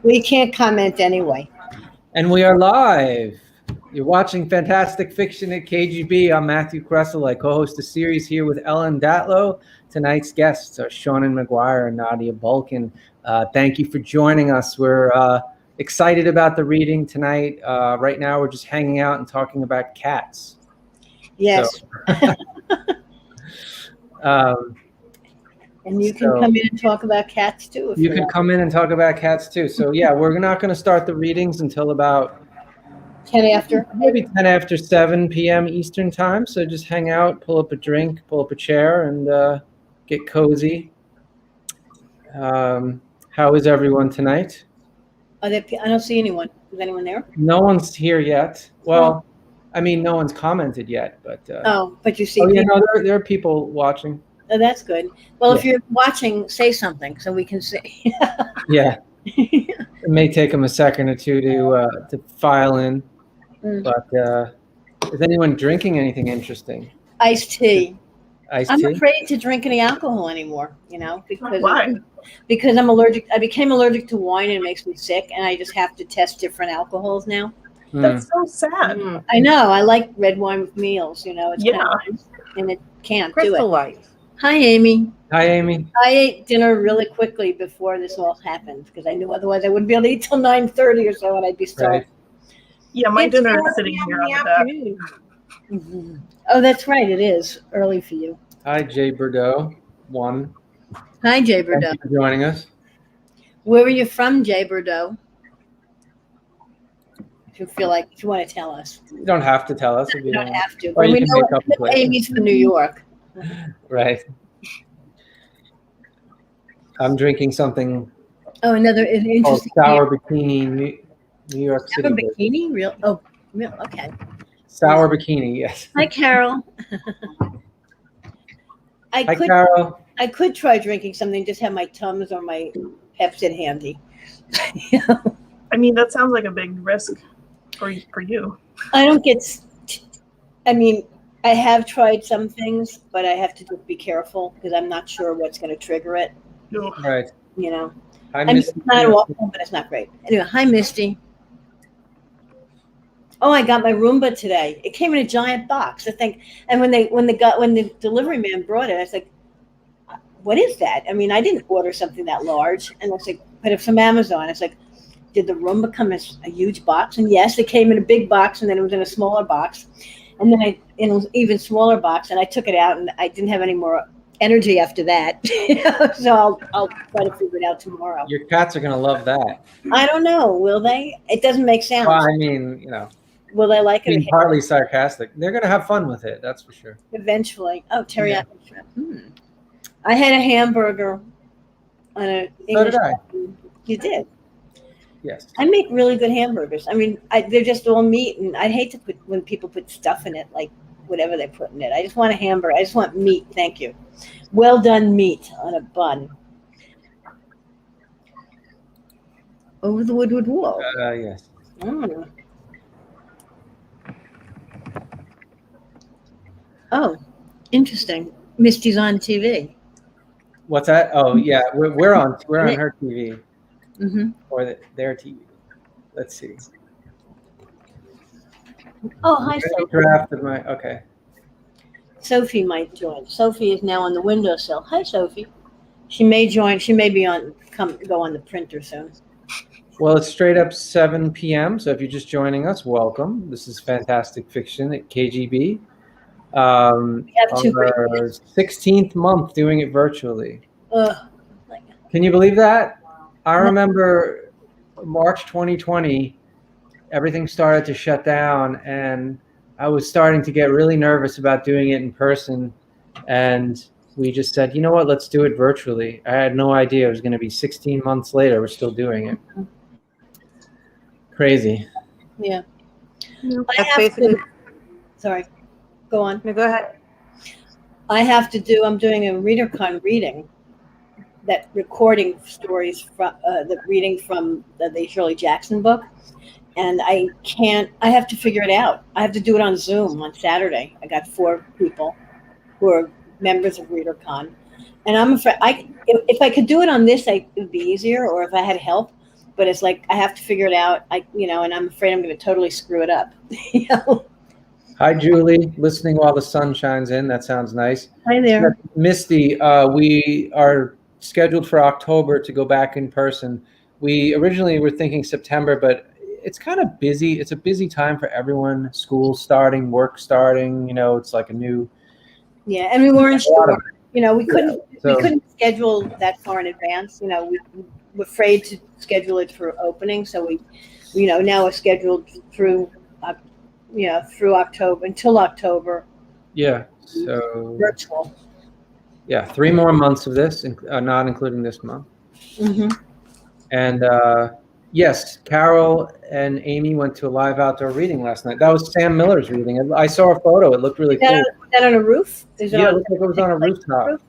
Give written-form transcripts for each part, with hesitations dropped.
We can't comment anyway. And we are live. You're watching Fantastic Fiction at KGB. I'm Matthew Kressel. I co-host a series here with Ellen Datlow. Tonight's guests are Seanan McGuire Nadia Bulkin. Thank you for joining us. We're excited about the reading tonight. Right now, we're just hanging out and talking about cats. Yes. So, and you can come in and talk about cats too. You can come in and talk about cats too. So yeah, we're not going to start the readings until about 10 after. Maybe 10 after 7 p.m. Eastern time. So just hang out, pull up a drink, pull up a chair, and get cozy. How is everyone tonight? I don't see anyone. Is anyone there? No one's here yet. Well, I mean, no one's commented yet, but. But you see. Oh yeah, no, there are people watching. Oh, that's good. Well, if you're watching, say something so we can see. Yeah. It may take them a second or two to file in. But is anyone drinking anything interesting? Iced tea. Iced I'm tea? afraid to drink any alcohol anymore, because why? Because I'm allergic. I became allergic to wine and it makes me sick, and I just have to test different alcohols now. That's so sad. I know. I like red wine with meals, it's kind of nice, and it can't do it. Crystal light. Hi, Amy. Hi, Amy. I ate dinner really quickly before this all happened because I knew otherwise I wouldn't be able to eat till 9:30 or so, and I'd be starved. Right. Yeah, my It's dinner 4 is sitting here on the deck. Mhm. Oh, that's right. It is early for you. Hi, Jay Bordeaux. Hi, Jay Thank Bordeaux. you for joining us. Where are you from, Jay Bordeaux? If you want to tell us. You don't have to tell us. If You don't have to. Or But you we can know make up a place. Amy's from New York. Right. I'm drinking something Oh, another called interesting. Sour Bikini, New York Have a City. bikini? Real? Okay. Sour Bikini, yes. Hi, Carol. Hi, Carol. I could try drinking something, just have my Tums or my Pepsi handy. I mean, that sounds like a big risk for you. I don't get. I have tried some things, but I have to just be careful because I'm not sure what's going to trigger it. Ugh. Right. Hi, It's Misty. not awful, but it's not great. Anyway, hi, Misty. Oh, I got my Roomba today. It came in a giant box, I think. And when the delivery man brought it, I was like, "What is that?" I mean, I didn't order something that large, and I was like, "But it's from Amazon." It's like, did the Roomba come in a huge box? And yes, it came in a big box, and then it was in a smaller box, and then in an even smaller box, and I took it out, and I didn't have any more energy after that. So I'll try to figure it out tomorrow. Your cats are going to love that. I don't know. Will they? It doesn't make sound. Well, I mean, Will they like it? partly sarcastic. They're going to have fun with it, that's for sure. Eventually. Oh, teriyaki shrimp. I had a hamburger on a English. So did I. You did. Yes. I make really good hamburgers. I mean, they're just all meat, and I hate to put when people put stuff in it, like whatever they put in it. I just want a hamburger. I just want meat. Thank you. Well done meat on a bun. Over the Woodward Wall. Yes. Oh, interesting. Misty's on TV. What's that? Oh, yeah. We're on her TV. Mm-hmm. Or their TV. Let's see. Oh, hi, Sophie. Okay. Sophie might join. Sophie is now on the windowsill. Hi, Sophie. She may join. She may be go on the printer soon. Well, it's straight up 7 p.m. So if you're just joining us, welcome. This is Fantastic Fiction at KGB. We have two our 16th month doing it virtually. Ugh. Can you believe that? I remember March 2020, everything started to shut down, and I was starting to get really nervous about doing it in person. And we just said, you know what, let's do it virtually. I had no idea it was going to be 16 months later. We're still doing it. Crazy. Yeah. That's basically. Sorry. Go on. No, go ahead. I'm doing a ReaderCon reading, that recording stories from the reading from the Shirley Jackson book. And I have to figure it out. I have to do it on Zoom on Saturday. I got 4 people who are members of ReaderCon. And I'm afraid if I could do it on this, it would be easier, or if I had help. but it's like I have to figure it out. And I'm afraid I'm going to totally screw it up. You know? Hi, Julie. Listening while the sun shines in. That sounds nice. Hi there. Misty, we are scheduled for October to go back in person. We originally were thinking September, but it's kind of busy. It's a busy time for everyone. School starting, work starting. It's like a new. Yeah, and we weren't sure. We couldn't so- we couldn't schedule that far in advance. We were afraid to schedule it for opening, so we now we're scheduled through through October until October. Yeah. So Virtual. yeah, 3 more months of this, not including this month. Mm-hmm. And yes, Carol and Amy went to a live outdoor reading last night. That was Sam Miller's reading. I saw a photo. It looked really cool. Is that on a roof? Is it Yeah, it on, looked like it was on a rooftop. roof?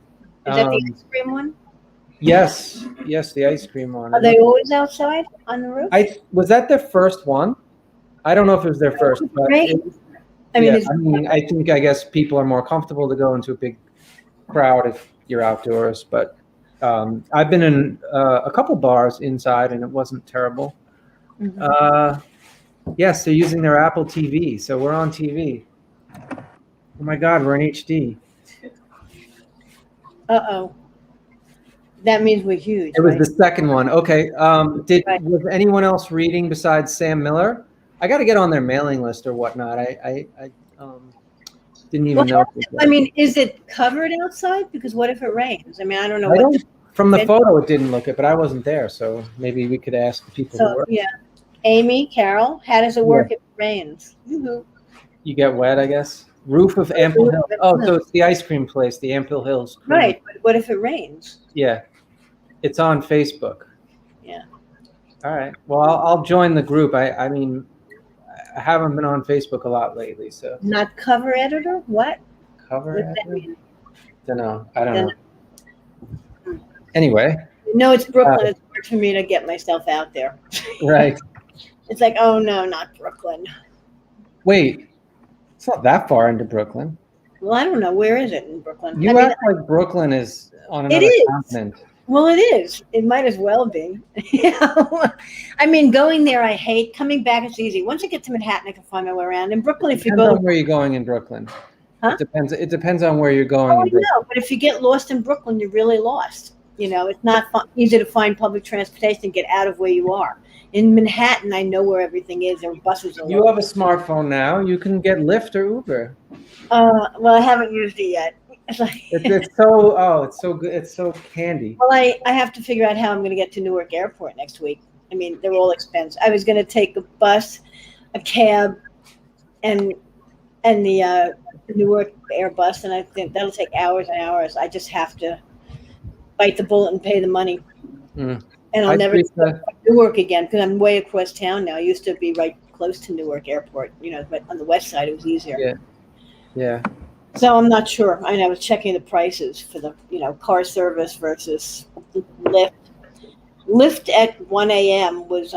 Is that the ice cream one? Yes, the ice cream one. Are they always outside on the roof? Was that their first one? I don't know if it was their first, but Great. I guess people are more comfortable to go into a big crowd if you're outdoors. But I've been in a couple bars inside, and it wasn't terrible. Mhm. Yes, they're using their Apple TV, so we're on TV. Oh my God, we're in HD. Uh-oh. That means we're huge. It was right? the second one. Okay. Right. Was anyone else reading besides Sam Miller? I got to get on their mailing list or whatnot. I didn't even know. Is it covered outside? Because what if it rains? I don't know. From the photo, it didn't look it, but I wasn't there, so maybe we could ask the people who were. Yeah. Amy, Carol, how does it work if it rains? Mm-hmm. You get wet, I guess. Roof of Ample Hill. Oh, so it's the ice cream place, the Ample Hills. Right, but what if it rains? Yeah, it's on Facebook. Yeah. All right. Well, I'll join the group. I haven't been on Facebook a lot lately, so. Not cover editor? What? Cover What does that editor? mean? I don't know. Anyway. No, it's Brooklyn. It's hard for me to get myself out there. Right. It's like, oh no, not Brooklyn. Wait, it's not that far into Brooklyn. Well, I don't know. Where is it in Brooklyn? You act like Brooklyn is on another continent. Well, it is. It might as well be. Going there, I hate. Coming back, it's easy. Once I get to Manhattan, I can find my way around. In Brooklyn, if you go, Depends on where you're going in Brooklyn. Huh? It depends on where you're going. Oh, I know. But if you get lost in Brooklyn, you're really lost. It's not easy to find public transportation and get out of where you are. In Manhattan, I know where everything is. There are buses. You have a smartphone now. You can get Lyft or Uber. Well, I haven't used it yet. It's so good. It's so candy. Well, I have to figure out how I'm going to get to Newark Airport next week. They're all expensive. I was going to take a bus, a cab, and the Newark Air bus, and I think that'll take hours and hours. I just have to bite the bullet and pay the money. And I'll never go to Newark again because I'm way across town now. I used to be right close to Newark Airport, but on the west side it was easier. Yeah. So I'm not sure. I was checking the prices for the car service versus Lyft. Lyft at 1 a.m. was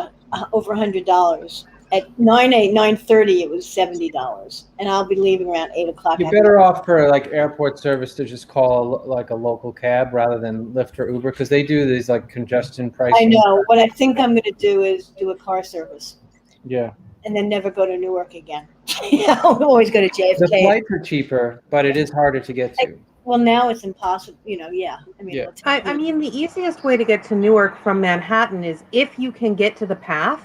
over $100. At 9:30 it was $70, and I'll be leaving around 8 o'clock. You're better off for like airport service to just call like a local cab rather than Lyft or Uber because they do these like congestion pricing. I know. What I think I'm going to do is do a car service. Yeah. And then never go to Newark again. I'll always go to JFK. The flights are cheaper, but it is harder to get to. Well, now it's impossible. The easiest way to get to Newark from Manhattan is if you can get to the path.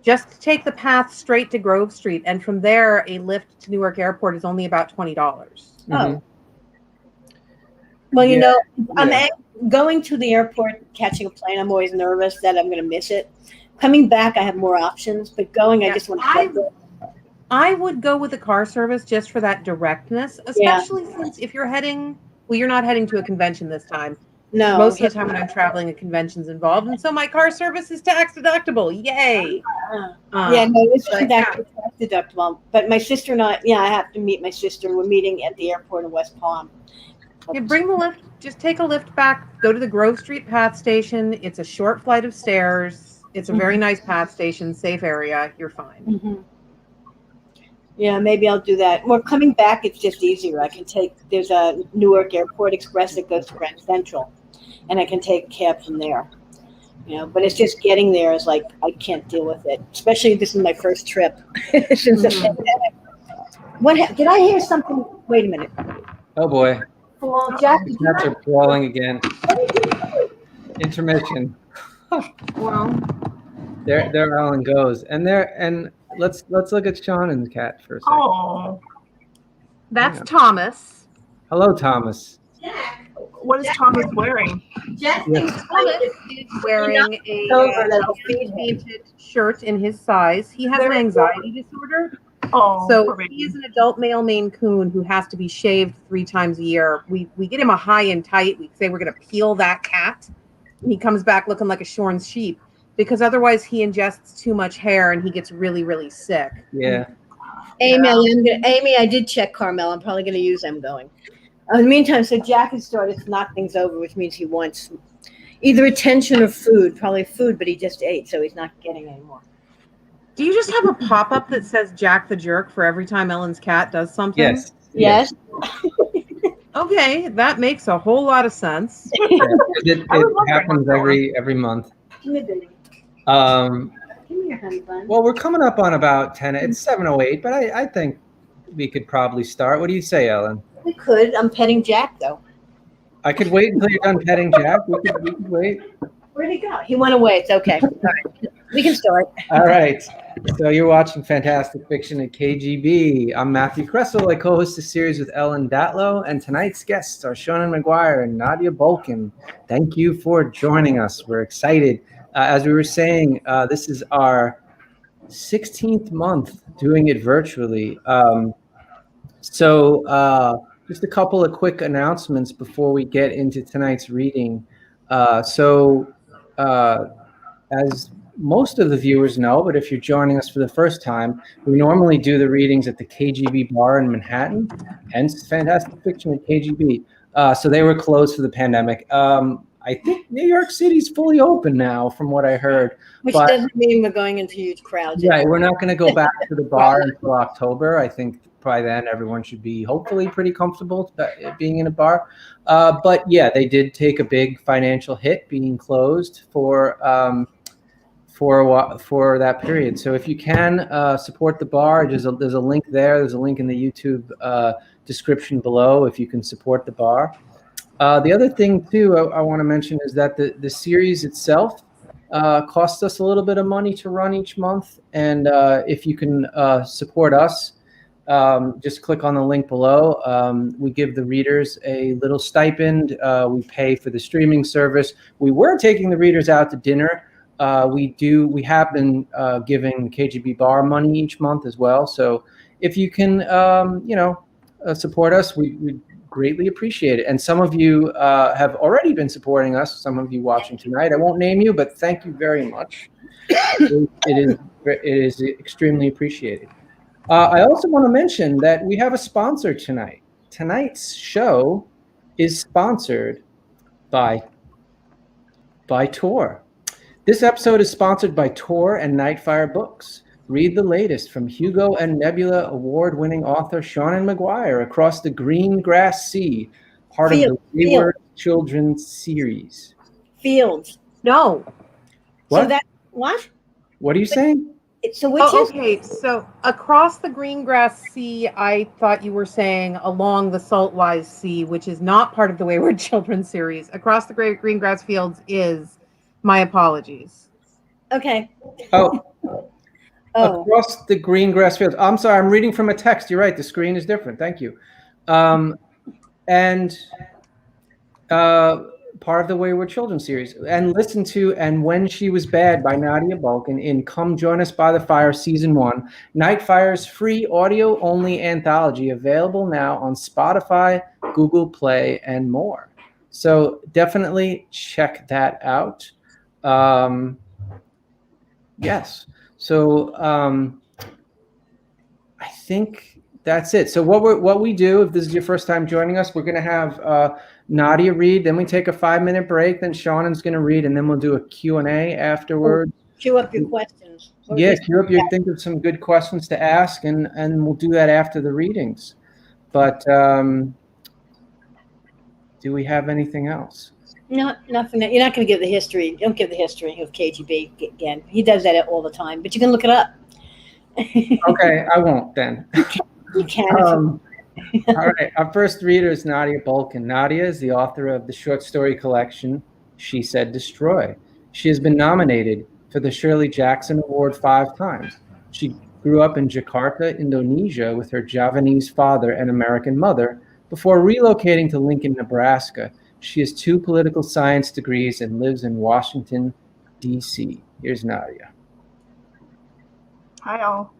Just take the path straight to Grove Street, and from there, a Lyft to Newark Airport is only about $20. Mm-hmm. Oh. Well, I'm going to the airport, catching a plane. I'm always nervous that I'm going to miss it. Coming back, I have more options, but going, I just want to. I would go with the car service just for that directness, especially since if you're you're not heading to a convention this time. No. Most of the time when I'm traveling, a convention's involved, and so my car service is tax deductible. Yay! It's tax deductible. But my sister and I have to meet my sister. We're meeting at the airport in West Palm. Yeah, bring the Lyft. Just take a Lyft back. Go to the Grove Street Path Station. It's a short flight of stairs. It's a very nice path station, safe area. You're fine. Mm-hmm. Yeah, maybe I'll do that. Well, coming back, it's just easier. There's a Newark Airport Express that goes to Grand Central, and I can take a cab from there. But it's just getting there is like, I can't deal with it. Especially this is my first trip since the pandemic. Did I hear something? Wait a minute. Oh boy. Well, Jack, Cats are crawling again. Intermission. Well, There Ellen goes. And let's look at Shawn and the cat for a second. Oh, that's Yeah. Thomas. Hello, Thomas. what is Thomas wearing? Jack Yes. Thomas is wearing a painted shirt in his size. He has an anxiety disorder. Oh, So poor baby. he is an adult male Maine Coon who has to be shaved 3 times a year. We get him a high and tight. We say we're going to peel that cat. And he comes back looking like a shorn sheep because otherwise he ingests too much hair and he gets really, really sick. Yeah. Amy, I did check Carmel. I'm probably going to use them going. In the meantime, so Jack has started to knock things over, which means he wants either attention or food. Probably food, but he just ate, so he's not getting any more. Do you just have a pop-up that says Jack the Jerk for every time Ellen's cat does something? Yes. Yes. Okay, that makes a whole lot of sense. It happens every month. Come here, baby. Um, Come here, honey bun. well, we're coming up on about 10. It's 7:08, but I think we could probably start. What do you say, Ellen? We could. I'm petting Jack, though. I could wait until you're done petting Jack. We could wait. Where'd he go? He went away. It's okay. All right. We can start. All right. So you're watching Fantastic Fiction at KGB. I'm Matthew Kressel. I co-host the series with Ellen Datlow, and tonight's guests are Seanan McGuire and Nadia Bulkin. Thank you for joining us. We're excited. As we were saying, this is our 16th month doing it virtually. So just a couple of quick announcements before we get into tonight's reading. As most of the viewers know, but if you're joining us for the first time, we normally do the readings at the KGB Bar in Manhattan, hence Fantastic Fiction at KGB. So they were closed for the pandemic. I think New York City's fully open now, from what I heard. Which But- doesn't mean we're going into huge crowds. Right, we're not going to go back to the bar until October. I think by then everyone should be hopefully pretty comfortable being in a bar. But yeah, they did take a big financial hit being closed for that period. So if you can support the bar, there's a link there. There's a link in the YouTube description below if you can support the bar. The other thing too I want to mention is that the series itself costs us a little bit of money to run each month, and if you can support us, just click on the link below. We give the readers a little stipend. We pay for the streaming service. We were taking the readers out to dinner. We have been giving KGB Bar money each month as well. So if you can, support us, we greatly appreciate it. And some of you have already been supporting us. Some of you watching tonight. I won't name you, but thank you very much. It is extremely appreciated. I also want to mention that we have a sponsor tonight. Tonight's show is sponsored by Tor. This episode is sponsored by Tor and Nightfire Books. Read the latest from Hugo and Nebula award-winning author Seanan McGuire, Across the Green Grass Sea, part of the Wayward Children's series. Fields. No. What? So what? What are you saying? So which is Okay, so Across the Green Grass Sea, I thought you were saying Along the Saltwise Sea, which is not part of the Wayward Children series. Across the Green Grass Fields is. My apologies. okay. Oh. Across the Green Grass Fields. I'm sorry, I'm reading from a text. You're right. The screen is different. Thank you. And part of the Wayward Children series. And listen to And When She Was Bad by Nadia Bulkin in Come Join Us by the Fire Season 1, Nightfire's free audio-only anthology, available now on Spotify, Google Play, and more. So definitely check that out. Yes. So I think that's it. So what we do, if this is your first time joining us, we're going to have Nadia read, then we take a 5-minute break, then Seanan's going to read, and then we'll do a Q&A afterwards. Queue up your questions. Yeah, queue up your think of some good questions to ask, and we'll do that after the readings. But do we have anything else? No, nothing. You're not going to give the history. Don't give the history of KGB again. He does that all the time, but you can look it up. Okay, I won't then. You can. All right, our first reader is Nadia Bulkin. Nadia is the author of the short story collection, She Said Destroy. She has been nominated for the Shirley Jackson Award 5 times. She grew up in Jakarta, Indonesia, with her Javanese father and American mother before relocating to Lincoln, Nebraska. She has 2 political science degrees and lives in Washington, D.C. Here's Nadia. Hi, all.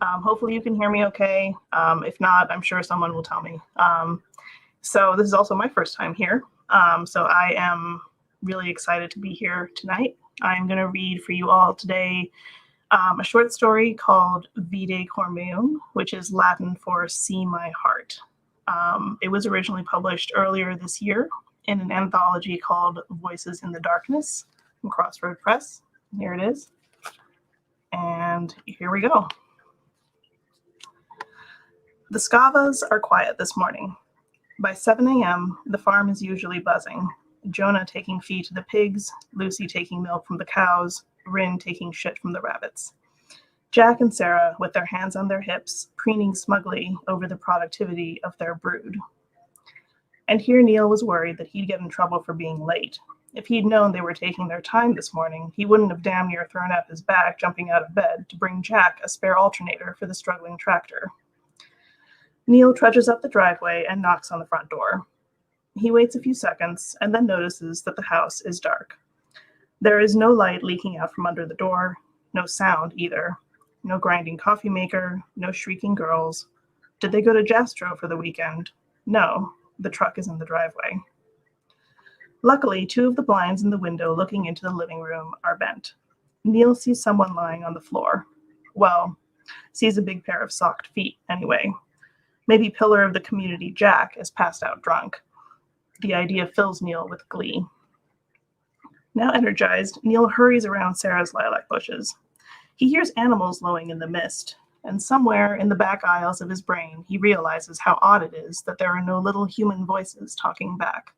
Hopefully you can hear me okay. If not, I'm sure someone will tell me. So this is also my first time here. So I am really excited to be here tonight. I'm going to read for you all today a short story called Vide Cor Meum, which is Latin for See My Heart. It was originally published earlier this year in an anthology called Voices in the Darkness from Crossroad Press. Here it is. And here we go. The Scavas are quiet this morning. By 7 a.m., the farm is usually buzzing. Jonah taking feed to the pigs, Lucy taking milk from the cows, Rin taking shit from the rabbits. Jack and Sarah, with their hands on their hips, preening smugly over the productivity of their brood. And here Neil was worried that he'd get in trouble for being late. If he'd known they were taking their time this morning, he wouldn't have damn near thrown up his back jumping out of bed to bring Jack a spare alternator for the struggling tractor. Neil trudges up the driveway and knocks on the front door. He waits a few seconds and then notices that the house is dark. There is no light leaking out from under the door, no sound either. No grinding coffee maker, no shrieking girls. Did they go to Jastro for the weekend? No, the truck is in the driveway. Luckily, 2 of the blinds in the window looking into the living room are bent. Neil sees someone lying on the floor. Well, sees a big pair of socked feet anyway. Maybe pillar of the community Jack is passed out drunk. The idea fills Neil with glee. Now energized, Neil hurries around Sarah's lilac bushes. He hears animals lowing in the mist, and somewhere in the back aisles of his brain, he realizes how odd it is that there are no little human voices talking back.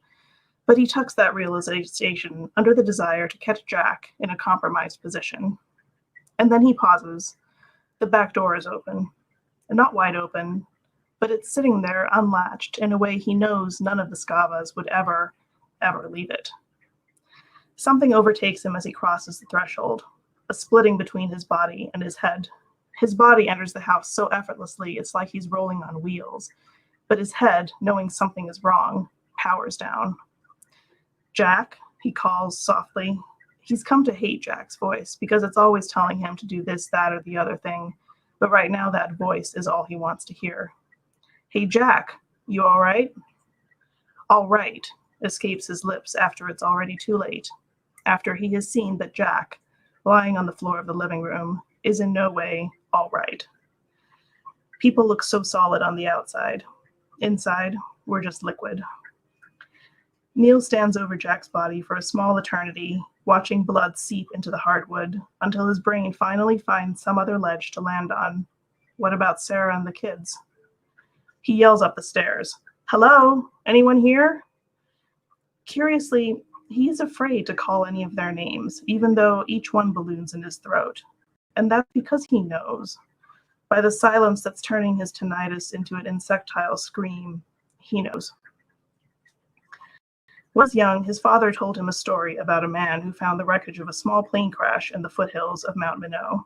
But he tucks that realization under the desire to catch Jack in a compromised position. And then he pauses. The back door is open. Not wide open, but it's sitting there unlatched in a way he knows none of the Scavas would ever leave it. Something overtakes him as he crosses the threshold, a splitting between his body and his head. His body enters the house so effortlessly it's like he's rolling on wheels, but his head, knowing something is wrong, powers down. Jack, he calls softly. He's come to hate Jack's voice because it's always telling him to do this, that, or the other thing, but right now that voice is all he wants to hear. Hey, Jack, you all right? All right, escapes his lips after it's already too late, after he has seen that Jack, lying on the floor of the living room, is in no way all right. People look so solid on the outside. Inside, we're just liquid. Neil stands over Jack's body for a small eternity, watching blood seep into the hardwood until his brain finally finds some other ledge to land on. What about Sarah and the kids? He yells up the stairs. Hello? Anyone here? Curiously, he is afraid to call any of their names, even though each one balloons in his throat. And that's because he knows. By the silence that's turning his tinnitus into an insectile scream, he knows. When he was young, his father told him a story about a man who found the wreckage of a small plane crash in the foothills of Mount Minot.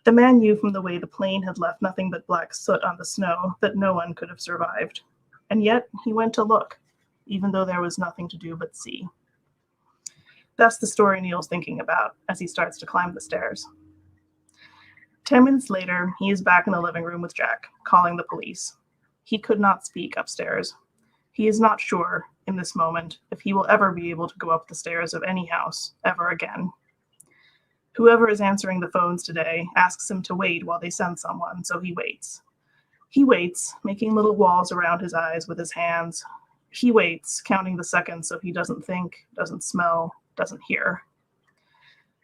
The man knew from the way the plane had left nothing but black soot on the snow that no one could have survived. And yet he went to look, even though there was nothing to do but see. That's the story Neil's thinking about as he starts to climb the stairs. 10 minutes later, he is back in the living room with Jack, calling the police. He could not speak upstairs. He is not sure, in this moment, if he will ever be able to go up the stairs of any house, ever again. Whoever is answering the phones today asks him to wait while they send someone, so he waits. He waits, making little walls around his eyes with his hands. He waits, counting the seconds so he doesn't think, doesn't smell, doesn't hear.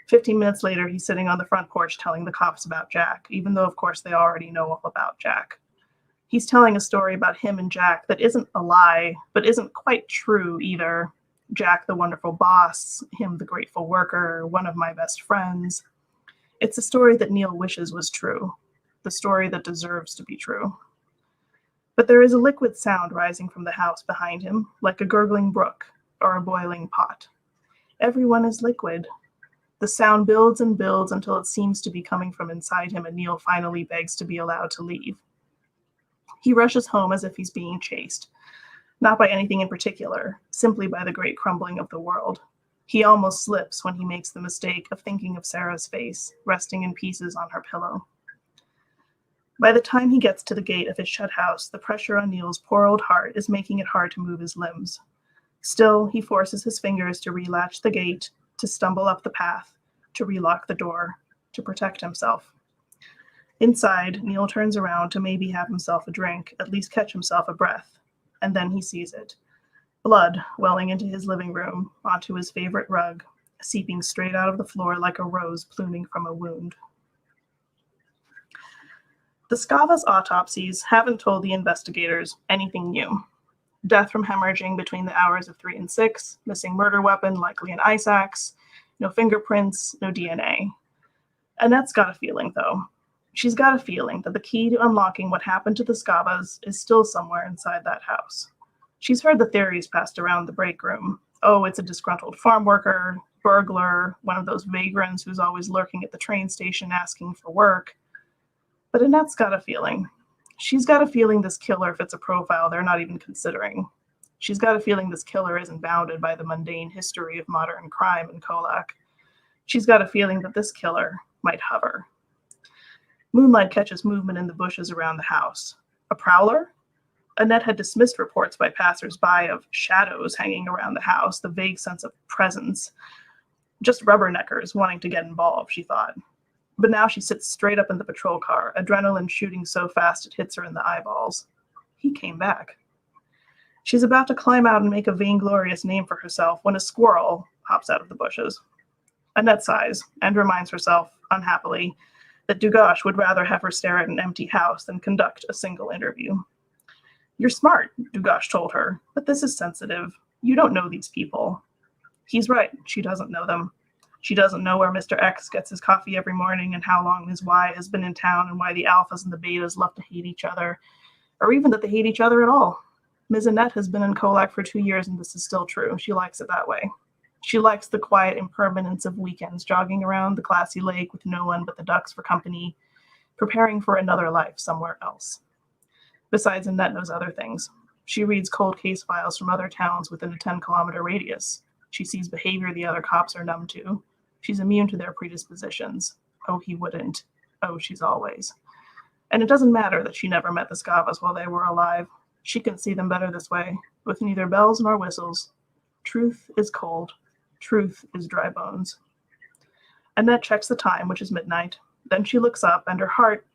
15 minutes later, he's sitting on the front porch telling the cops about Jack, even though, of course, they already know all about Jack. He's telling a story about him and Jack that isn't a lie, but isn't quite true either. Jack, the wonderful boss, him, the grateful worker, one of my best friends. It's a story that Neil wishes was true, the story that deserves to be true. But there is a liquid sound rising from the house behind him, like a gurgling brook or a boiling pot. Everyone is liquid. The sound builds and builds until it seems to be coming from inside him, and Neil finally begs to be allowed to leave. He rushes home as if he's being chased, not by anything in particular, simply by the great crumbling of the world. He almost slips when he makes the mistake of thinking of Sarah's face, resting in pieces on her pillow. By the time he gets to the gate of his shut house, the pressure on Neil's poor old heart is making it hard to move his limbs. Still, he forces his fingers to relatch the gate, to stumble up the path, to relock the door, to protect himself. Inside, Neil turns around to maybe have himself a drink, at least catch himself a breath, and then he sees it. Blood welling into his living room, onto his favorite rug, seeping straight out of the floor like a rose pluming from a wound. The Scava's autopsies haven't told the investigators anything new. Death from hemorrhaging between the hours of 3 and 6, missing murder weapon, likely an ice axe, no fingerprints, no DNA. Annette's got a feeling, though. She's got a feeling that the key to unlocking what happened to the Scavas is still somewhere inside that house. She's heard the theories passed around the break room. Oh, it's a disgruntled farm worker, burglar, one of those vagrants who's always lurking at the train station asking for work. But Annette's got a feeling. She's got a feeling this killer fits a profile they're not even considering. She's got a feeling this killer isn't bounded by the mundane history of modern crime in Colac. She's got a feeling that this killer might hover. Moonlight catches movement in the bushes around the house. A prowler? Annette had dismissed reports by passers-by of shadows hanging around the house, the vague sense of presence. Just rubberneckers wanting to get involved, she thought. But now she sits straight up in the patrol car, adrenaline shooting so fast it hits her in the eyeballs. He came back. She's about to climb out and make a vainglorious name for herself when a squirrel hops out of the bushes. Annette sighs and reminds herself, unhappily, that Dugash would rather have her stare at an empty house than conduct a single interview. You're smart, Dugash told her, but this is sensitive. You don't know these people. He's right, she doesn't know them. She doesn't know where Mr. X gets his coffee every morning and how long Ms. Y has been in town and why the alphas and the betas love to hate each other, or even that they hate each other at all. Ms. Annette has been in Colac for 2 years and this is still true. She likes it that way. She likes the quiet impermanence of weekends, jogging around the glassy lake with no one but the ducks for company, preparing for another life somewhere else. Besides, Annette knows other things. She reads cold case files from other towns within a 10-kilometer radius. She sees behavior the other cops are numb to. She's immune to their predispositions. Oh, he wouldn't. Oh, she's always. And it doesn't matter that she never met the Scavas while they were alive. She can see them better this way, with neither bells nor whistles. Truth is cold. Truth is dry bones. Annette checks the time, which is midnight. Then she looks up, and her heart,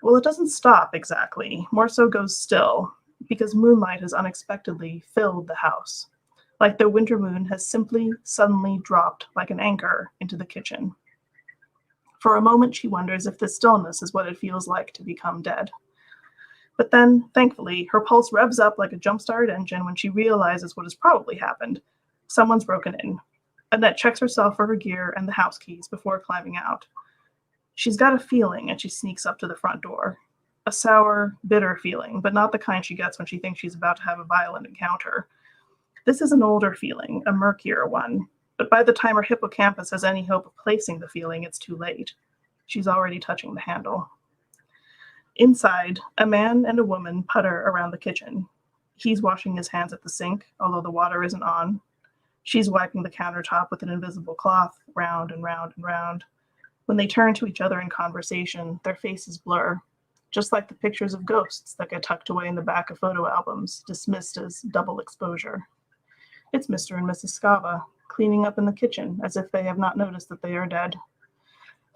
well, it doesn't stop exactly. More so goes still, because moonlight has unexpectedly filled the house. Like the winter moon has simply, suddenly dropped like an anchor into the kitchen. For a moment, she wonders if this stillness is what it feels like to become dead. But then, thankfully, her pulse revs up like a jump-started engine when she realizes what has probably happened. Someone's broken in. Annette checks herself for her gear and the house keys before climbing out. She's got a feeling, and she sneaks up to the front door. A sour, bitter feeling, but not the kind she gets when she thinks she's about to have a violent encounter. This is an older feeling, a murkier one, but by the time her hippocampus has any hope of placing the feeling, it's too late. She's already touching the handle. Inside, a man and a woman putter around the kitchen. He's washing his hands at the sink, although the water isn't on. She's wiping the countertop with an invisible cloth, round and round and round. When they turn to each other in conversation, their faces blur, just like the pictures of ghosts that get tucked away in the back of photo albums, dismissed as double exposure. It's Mr. and Mrs. Scava, cleaning up in the kitchen, as if they have not noticed that they are dead.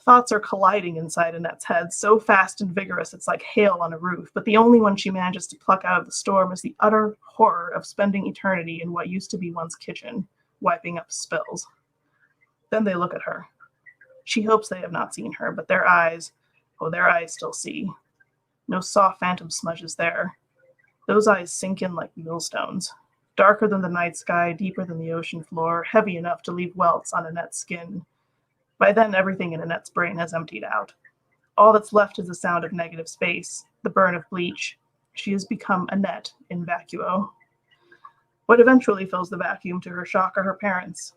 Thoughts are colliding inside Annette's head, so fast and vigorous it's like hail on a roof, but the only one she manages to pluck out of the storm is the utter horror of spending eternity in what used to be one's kitchen, wiping up spills. Then they look at her. She hopes they have not seen her, but their eyes still see. No soft phantom smudges there. Those eyes sink in like millstones. darker than the night sky, deeper than the ocean floor, heavy enough to leave welts on Annette's skin. By then, everything in Annette's brain has emptied out. All that's left is the sound of negative space, the burn of bleach. She has become Annette in vacuo. What eventually fills the vacuum, to her shock, are her parents.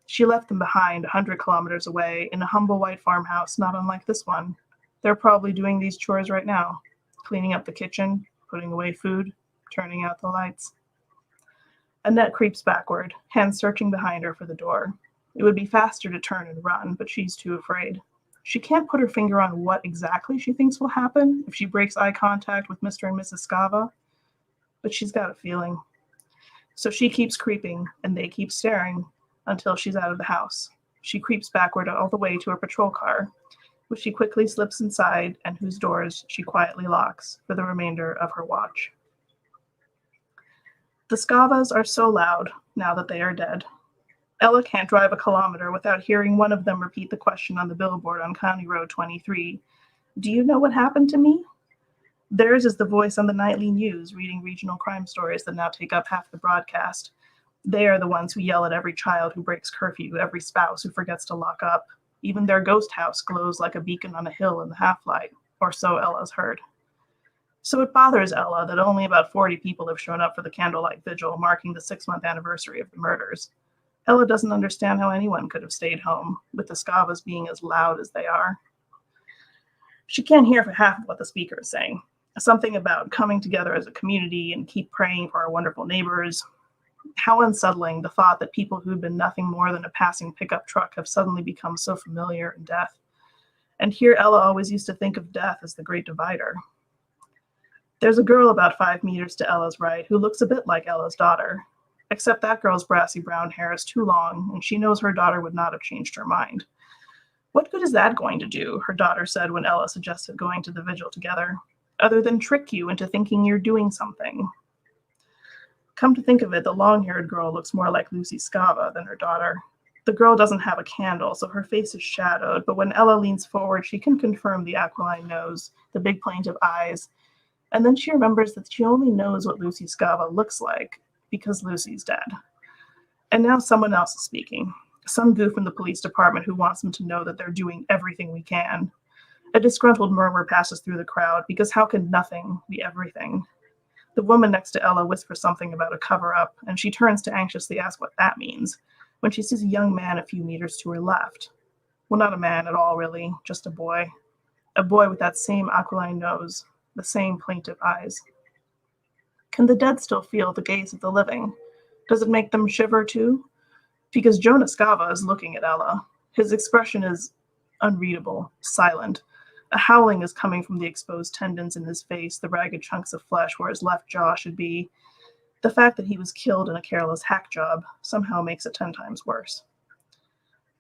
She left them behind 100 kilometers away in a humble white farmhouse not unlike this one. They're probably doing these chores right now, cleaning up the kitchen, putting away food, turning out the lights. Annette creeps backward, hands searching behind her for the door. It would be faster to turn and run, but she's too afraid. She can't put her finger on what exactly she thinks will happen if she breaks eye contact with Mr. and Mrs. Scava, but she's got a feeling. So she keeps creeping, and they keep staring, until she's out of the house. She creeps backward all the way to her patrol car, which she quickly slips inside and whose doors she quietly locks for the remainder of her watch. The Scavas are so loud now that they are dead. Ella can't drive a kilometer without hearing one of them repeat the question on the billboard on County Road 23. Do you know what happened to me? Theirs is the voice on the nightly news, reading regional crime stories that now take up half the broadcast. They are the ones who yell at every child who breaks curfew, every spouse who forgets to lock up. Even their ghost house glows like a beacon on a hill in the half-light, or so Ella's heard. So it bothers Ella that only about 40 people have shown up for the candlelight vigil marking the 6-month anniversary of the murders. Ella doesn't understand how anyone could have stayed home, with the Scavas being as loud as they are. She can't hear for half of what the speaker is saying. Something about coming together as a community and keep praying for our wonderful neighbors. How unsettling the thought that people who'd been nothing more than a passing pickup truck have suddenly become so familiar in death. And here Ella always used to think of death as the great divider. There's a girl about 5 meters to Ella's right who looks a bit like Ella's daughter, except that girl's brassy brown hair is too long, and she knows her daughter would not have changed her mind. What good is that going to do, her daughter said when Ella suggested going to the vigil together, other than trick you into thinking you're doing something? Come to think of it, the long-haired girl looks more like Lucy Scava than her daughter. The girl doesn't have a candle, so her face is shadowed, but when Ella leans forward, she can confirm the aquiline nose, the big plaintive eyes, and then she remembers that she only knows what Lucy Scava looks like because Lucy's dead. And now someone else is speaking, some goof in the police department who wants them to know that they're doing everything we can. A disgruntled murmur passes through the crowd, because how can nothing be everything? The woman next to Ella whispers something about a cover-up, and she turns to anxiously ask what that means, when she sees a young man a few meters to her left. Well, not a man at all, really, just a boy. A boy with that same aquiline nose, the same plaintive eyes. Can the dead still feel the gaze of the living? Does it make them shiver too? Because Jonah Scava is looking at Ella. His expression is unreadable, silent. A howling is coming from the exposed tendons in his face, the ragged chunks of flesh where his left jaw should be. The fact that he was killed in a careless hack job somehow makes it 10 times worse.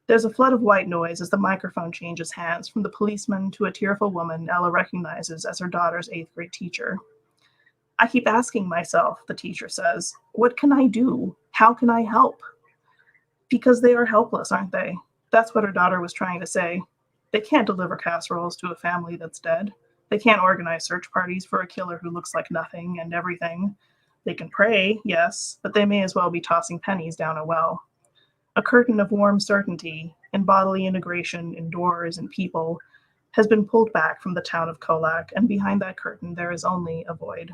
There's a flood of white noise as the microphone changes hands from the policeman to a tearful woman Ella recognizes as her daughter's 8th grade teacher. I keep asking myself, the teacher says, what can I do? How can I help? Because they are helpless, aren't they? That's what her daughter was trying to say. They can't deliver casseroles to a family that's dead. They can't organize search parties for a killer who looks like nothing and everything. They can pray, yes, but they may as well be tossing pennies down a well. A curtain of warm certainty and bodily integration in doors and people has been pulled back from the town of Colac, and behind that curtain there is only a void.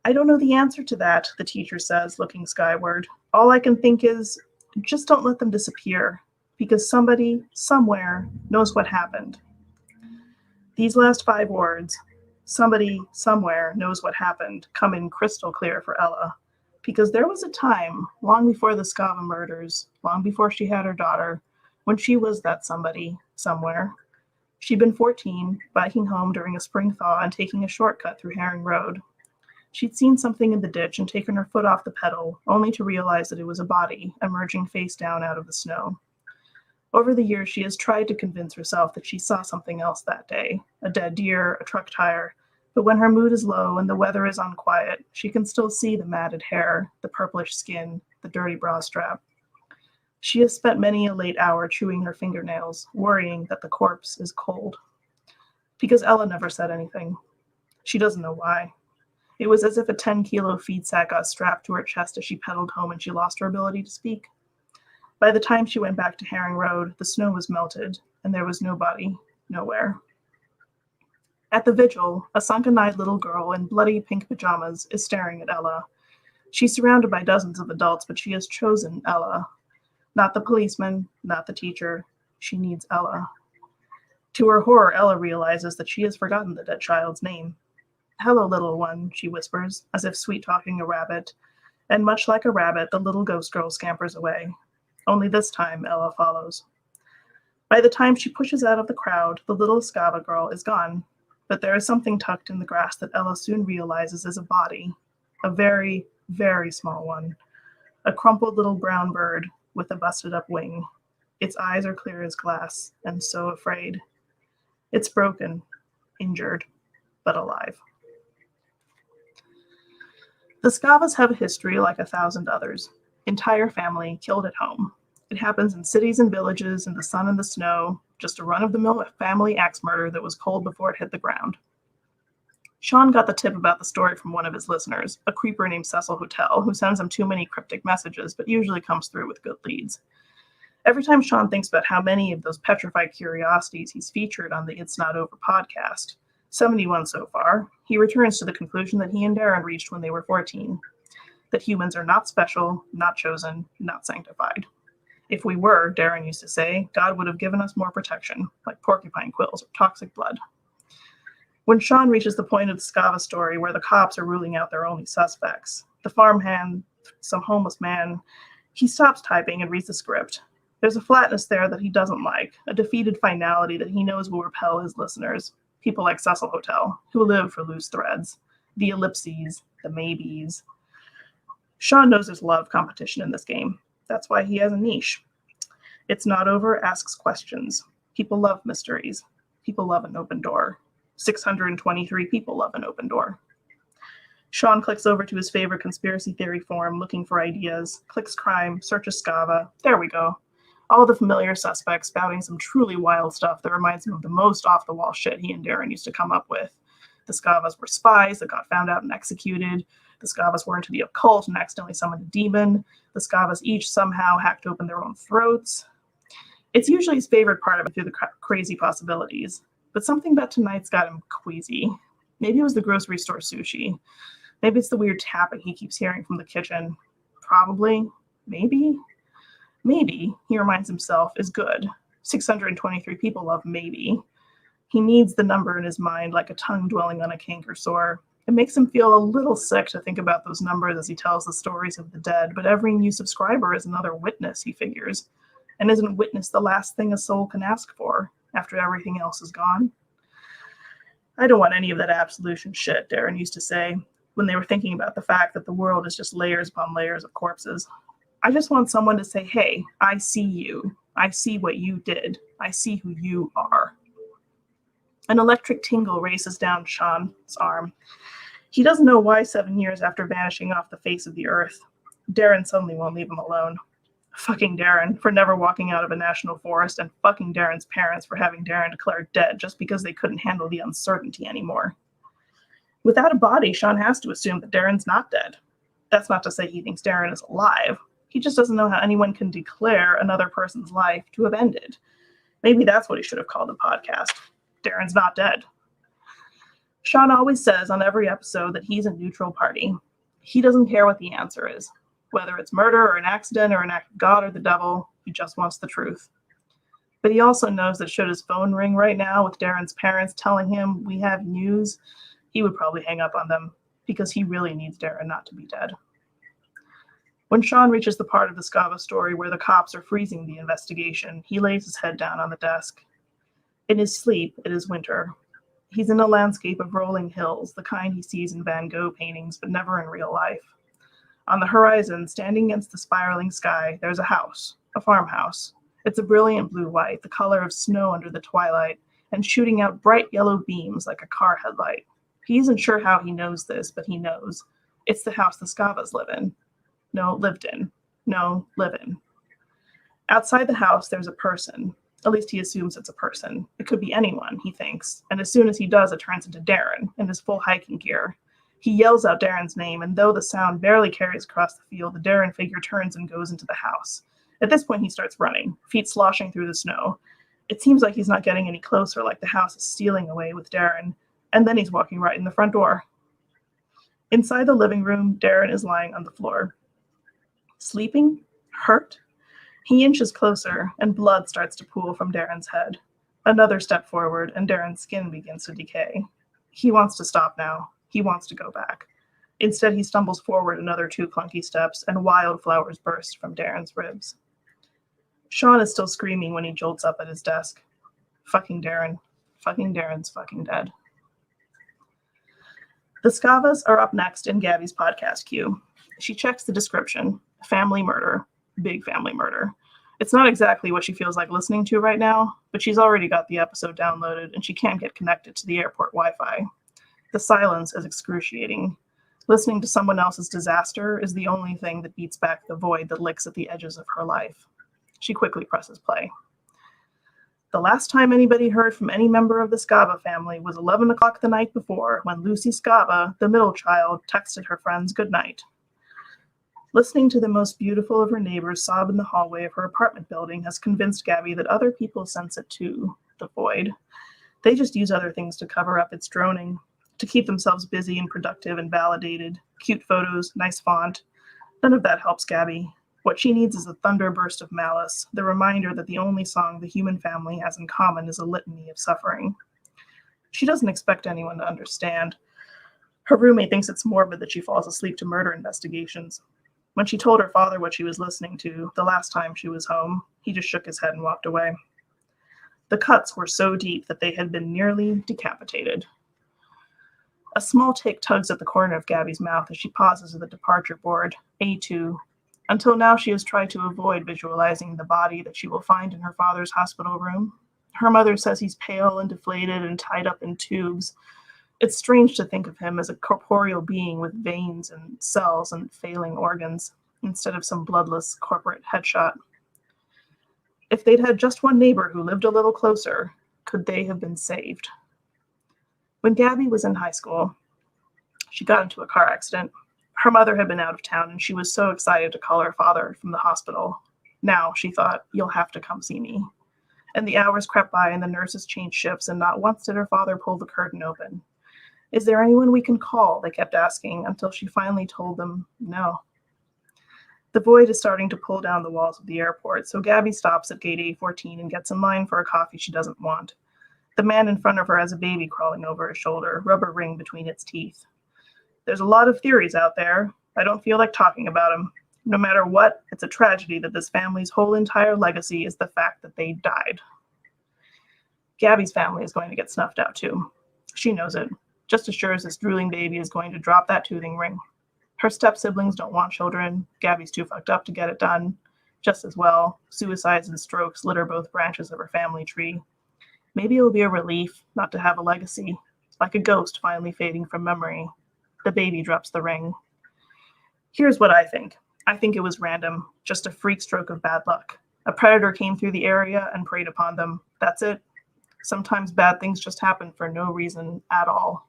I don't know the answer to that, the teacher says, looking skyward. All I can think is, just don't let them disappear, because somebody, somewhere, knows what happened. These last 5 words, somebody, somewhere, knows what happened, come in crystal clear for Ella, because there was a time, long before the Scava murders, long before she had her daughter, when she was that somebody, somewhere. She'd been 14, biking home during a spring thaw and taking a shortcut through Herring Road. She'd seen something in the ditch and taken her foot off the pedal, only to realize that it was a body, emerging face down out of the snow. Over the years, she has tried to convince herself that she saw something else that day, a dead deer, a truck tire, but when her mood is low and the weather is unquiet, she can still see the matted hair, the purplish skin, the dirty bra strap. She has spent many a late hour chewing her fingernails, worrying that the corpse is cold. Because Ella never said anything. She doesn't know why. It was as if a 10-kilo feed sack got strapped to her chest as she pedaled home and she lost her ability to speak. By the time she went back to Herring Road, the snow was melted, and there was nobody, nowhere. At the vigil, a sunken-eyed little girl in bloody pink pajamas is staring at Ella. She's surrounded by dozens of adults, but she has chosen Ella. Not the policeman, not the teacher. She needs Ella. To her horror, Ella realizes that she has forgotten the dead child's name. "Hello, little one," she whispers, as if sweet-talking a rabbit. And much like a rabbit, the little ghost girl scampers away. Only this time, Ella follows. By the time she pushes out of the crowd, the little Escava girl is gone. But there is something tucked in the grass that Ella soon realizes is a body. A very, very small one. A crumpled little brown bird with a busted-up wing. Its eyes are clear as glass, and so afraid. It's broken, injured, but alive. The Scavas have a history like 1,000 others. Entire family killed at home. It happens in cities and villages, in the sun and the snow, just a run-of-the-mill family axe murder that was cold before it hit the ground. Shawn got the tip about the story from one of his listeners, a creeper named Cecil Hotel, who sends him too many cryptic messages, but usually comes through with good leads. Every time Shawn thinks about how many of those petrified curiosities he's featured on the It's Not Over podcast, 71 so far, he returns to the conclusion that he and Darren reached when they were 14, that humans are not special, not chosen, not sanctified. If we were, Darren used to say, God would have given us more protection, like porcupine quills or toxic blood. When Shawn reaches the point of the Scava story where the cops are ruling out their only suspects, the farmhand, some homeless man, he stops typing and reads the script. There's a flatness there that he doesn't like, a defeated finality that he knows will repel his listeners, people like Cecil Hotel, who live for loose threads, the ellipses, the maybes. Shawn knows there's a lot of competition in this game. That's why he has a niche. It's Not Over asks questions. People love mysteries. People love an open door. 623 people love an open door. Shawn clicks over to his favorite conspiracy theory forum looking for ideas, clicks crime, searches Scava. There we go. All the familiar suspects spouting some truly wild stuff that reminds him of the most off-the-wall shit he and Darren used to come up with. The Scavas were spies that got found out and executed. The Scavas were into the occult and accidentally summoned a demon. The Scavas each somehow hacked open their own throats. It's usually his favorite part of it through the crazy possibilities. But something about tonight's got him queasy. Maybe it was the grocery store sushi. Maybe it's the weird tapping he keeps hearing from the kitchen. Probably. Maybe. Maybe, he reminds himself, is good. 623 people love maybe. He needs the number in his mind like a tongue dwelling on a canker sore. It makes him feel a little sick to think about those numbers as he tells the stories of the dead, but every new subscriber is another witness, he figures. And isn't witness the last thing a soul can ask for after everything else is gone? I don't want any of that absolution shit, Darren used to say, when they were thinking about the fact that the world is just layers upon layers of corpses. I just want someone to say, hey, I see you. I see what you did. I see who you are. An electric tingle races down Shawn's arm. He doesn't know why 7 years after vanishing off the face of the earth, Darren suddenly won't leave him alone. Fucking Darren for never walking out of a national forest, and fucking Darren's parents for having Darren declared dead just because they couldn't handle the uncertainty anymore. Without a body, Shawn has to assume that Darren's not dead. That's not to say he thinks Darren is alive. He just doesn't know how anyone can declare another person's life to have ended. Maybe that's what he should have called the podcast. Darren's not dead. Shawn always says on every episode that he's a neutral party. He doesn't care what the answer is. Whether it's murder or an accident or an act of God or the devil, he just wants the truth. But he also knows that should his phone ring right now with Darren's parents telling him we have news, he would probably hang up on them because he really needs Darren not to be dead. When Shawn reaches the part of the Scava story where the cops are freezing the investigation, he lays his head down on the desk. In his sleep, it is winter. He's in a landscape of rolling hills, the kind he sees in Van Gogh paintings, but never in real life. On the horizon, standing against the spiraling sky, there's a house, a farmhouse. It's a brilliant blue-white, the color of snow under the twilight, and shooting out bright yellow beams like a car headlight. He isn't sure how he knows this, but he knows. It's the house the Scavas live in. No, lived in. No, live in. Outside the house, there's a person. At least he assumes it's a person. It could be anyone, he thinks. And as soon as he does, it turns into Darren in his full hiking gear. He yells out Darren's name, and though the sound barely carries across the field, the Darren figure turns and goes into the house. At this point, he starts running, feet sloshing through the snow. It seems like he's not getting any closer, like the house is stealing away with Darren, and then he's walking right in the front door. Inside the living room, Darren is lying on the floor. Sleeping? Hurt? He inches closer, and blood starts to pool from Darren's head. Another step forward, and Darren's skin begins to decay. He wants to stop now. He wants to go back. Instead, he stumbles forward another 2 clunky steps, and wildflowers burst from Darren's ribs. Shawn is still screaming when he jolts up at his desk. Fucking Darren. Fucking Darren's fucking dead. The Scavas are up next in Gabby's podcast queue. She checks the description. Family murder. Big family murder. It's not exactly what she feels like listening to right now, but she's already got the episode downloaded and she can't get connected to the airport Wi-Fi. The silence is excruciating. Listening to someone else's disaster is the only thing that beats back the void that licks at the edges of her life. She quickly presses play. The last time anybody heard from any member of the Scava family was 11 o'clock the night before, when Lucy Scava, the middle child, texted her friends goodnight. Listening to the most beautiful of her neighbors sob in the hallway of her apartment building has convinced Gabby that other people sense it too, the void. They just use other things to cover up its droning, to keep themselves busy and productive and validated. Cute photos, nice font. None of that helps Gabby. What she needs is a thunderburst of malice, the reminder that the only song the human family has in common is a litany of suffering. She doesn't expect anyone to understand. Her roommate thinks it's morbid that she falls asleep to murder investigations. When she told her father what she was listening to the last time she was home, he just shook his head and walked away. The cuts were so deep that they had been nearly decapitated. A small tick tugs at the corner of Gabby's mouth as she pauses at the departure board, A2. Until now, she has tried to avoid visualizing the body that she will find in her father's hospital room. Her mother says he's pale and deflated and tied up in tubes. It's strange to think of him as a corporeal being with veins and cells and failing organs, instead of some bloodless corporate headshot. If they'd had just one neighbor who lived a little closer, could they have been saved? When Gabby was in high school, she got into a car accident. Her mother had been out of town, and she was so excited to call her father from the hospital. Now, she thought, you'll have to come see me. And the hours crept by, and the nurses changed shifts, and not once did her father pull the curtain open. Is there anyone we can call? They kept asking, until she finally told them no. The void is starting to pull down the walls of the airport, so Gabby stops at gate A14 and gets in line for a coffee she doesn't want. The man in front of her has a baby crawling over his shoulder, rubber ring between its teeth. There's a lot of theories out there. I don't feel like talking about them. No matter what, it's a tragedy that this family's whole entire legacy is the fact that they died. Gabby's family is going to get snuffed out too. She knows it, just as sure as this drooling baby is going to drop that toothing ring. Her step-siblings don't want children. Gabby's too fucked up to get it done. Just as well, suicides and strokes litter both branches of her family tree. Maybe it will be a relief not to have a legacy, like a ghost finally fading from memory. The baby drops the ring. Here's what I think. I think it was random, just a freak stroke of bad luck. A predator came through the area and preyed upon them. That's it. Sometimes bad things just happen for no reason at all.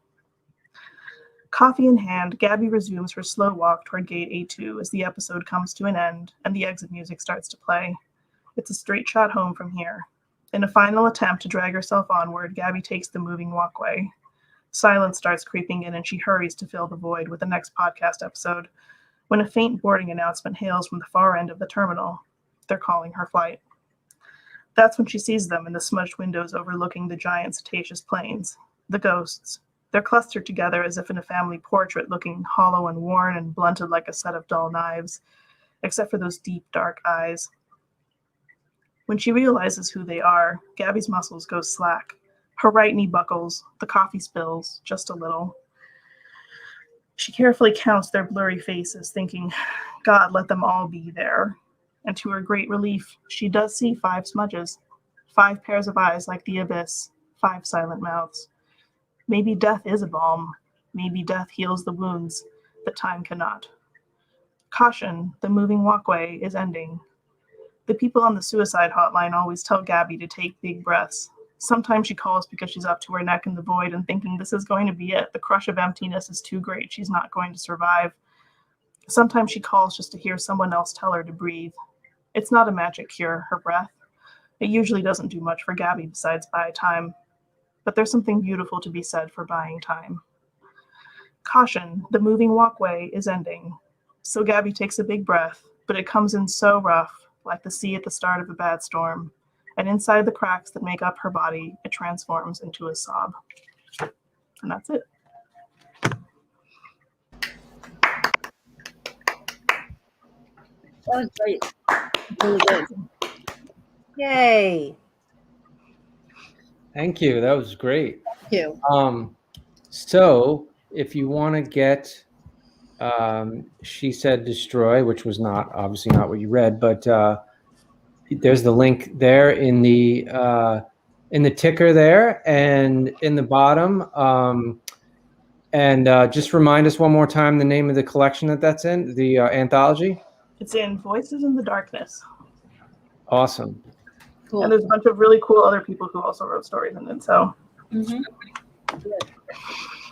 Coffee in hand, Gabby resumes her slow walk toward gate A2 as the episode comes to an end and the exit music starts to play. It's a straight shot home from here. In a final attempt to drag herself onward, Gabby takes the moving walkway. Silence starts creeping in and she hurries to fill the void with the next podcast episode when a faint boarding announcement hails from the far end of the terminal. They're calling her flight. That's when she sees them in the smudged windows overlooking the giant cetaceous plains. The ghosts. They're clustered together as if in a family portrait, looking hollow and worn and blunted like a set of dull knives, except for those deep, dark eyes. When she realizes who they are, Gabby's muscles go slack. Her right knee buckles, the coffee spills, just a little. She carefully counts their blurry faces, thinking, God, let them all be there. And to her great relief, she does see 5 smudges, 5 pairs of eyes like the abyss, 5 silent mouths. Maybe death is a balm. Maybe death heals the wounds that time cannot. Caution, the moving walkway is ending. The people on the suicide hotline always tell Gabby to take big breaths. Sometimes she calls because she's up to her neck in the void and thinking this is going to be it. The crush of emptiness is too great. She's not going to survive. Sometimes she calls just to hear someone else tell her to breathe. It's not a magic cure, her breath. It usually doesn't do much for Gabby besides buy time. But there's something beautiful to be said for buying time. Caution, the moving walkway is ending. So Gabby takes a big breath, but it comes in so rough, like the sea at the start of a bad storm. And inside the cracks that make up her body, it transforms into a sob. And that's it. That was great. Really good. Yay. Thank you. That was great. Thank you. So if you want to get She Said Destroy, which was obviously not what you read, but there's the link there in the ticker there and in the bottom. And just remind us one more time the name of the collection that's in, the anthology. It's in Voices in the Darkness. Awesome. Cool. And there's a bunch of really cool other people who also wrote stories in it. So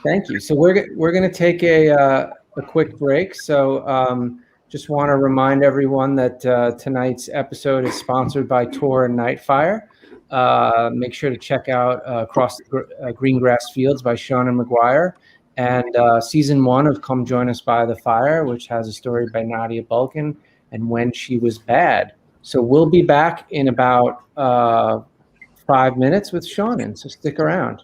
Thank you. So we're going to take a quick break. So just want to remind everyone that tonight's episode is sponsored by Tor and Nightfire. Make sure to check out Across the Green Grass Fields by Seanan McGuire, and season 1 of Come Join Us by the Fire, which has a story by Nadia Bulkin and When She Was Bad. So we'll be back in about 5 minutes with Shawn, so stick around.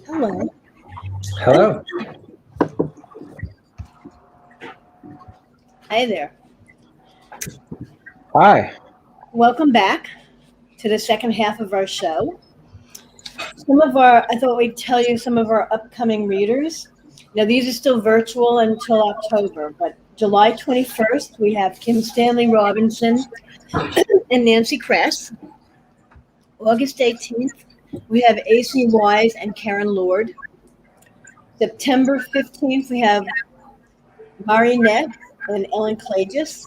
Hello. Hello. Hi there. Hi. Welcome back to the second half of our show. I thought we'd tell you some of our upcoming readers. Now, these are still virtual until October, but July 21st, we have Kim Stanley Robinson and Nancy Kress. August 18th, we have AC Wise and Karen Lord. September 15th, we have Marinette and Ellen Clagis.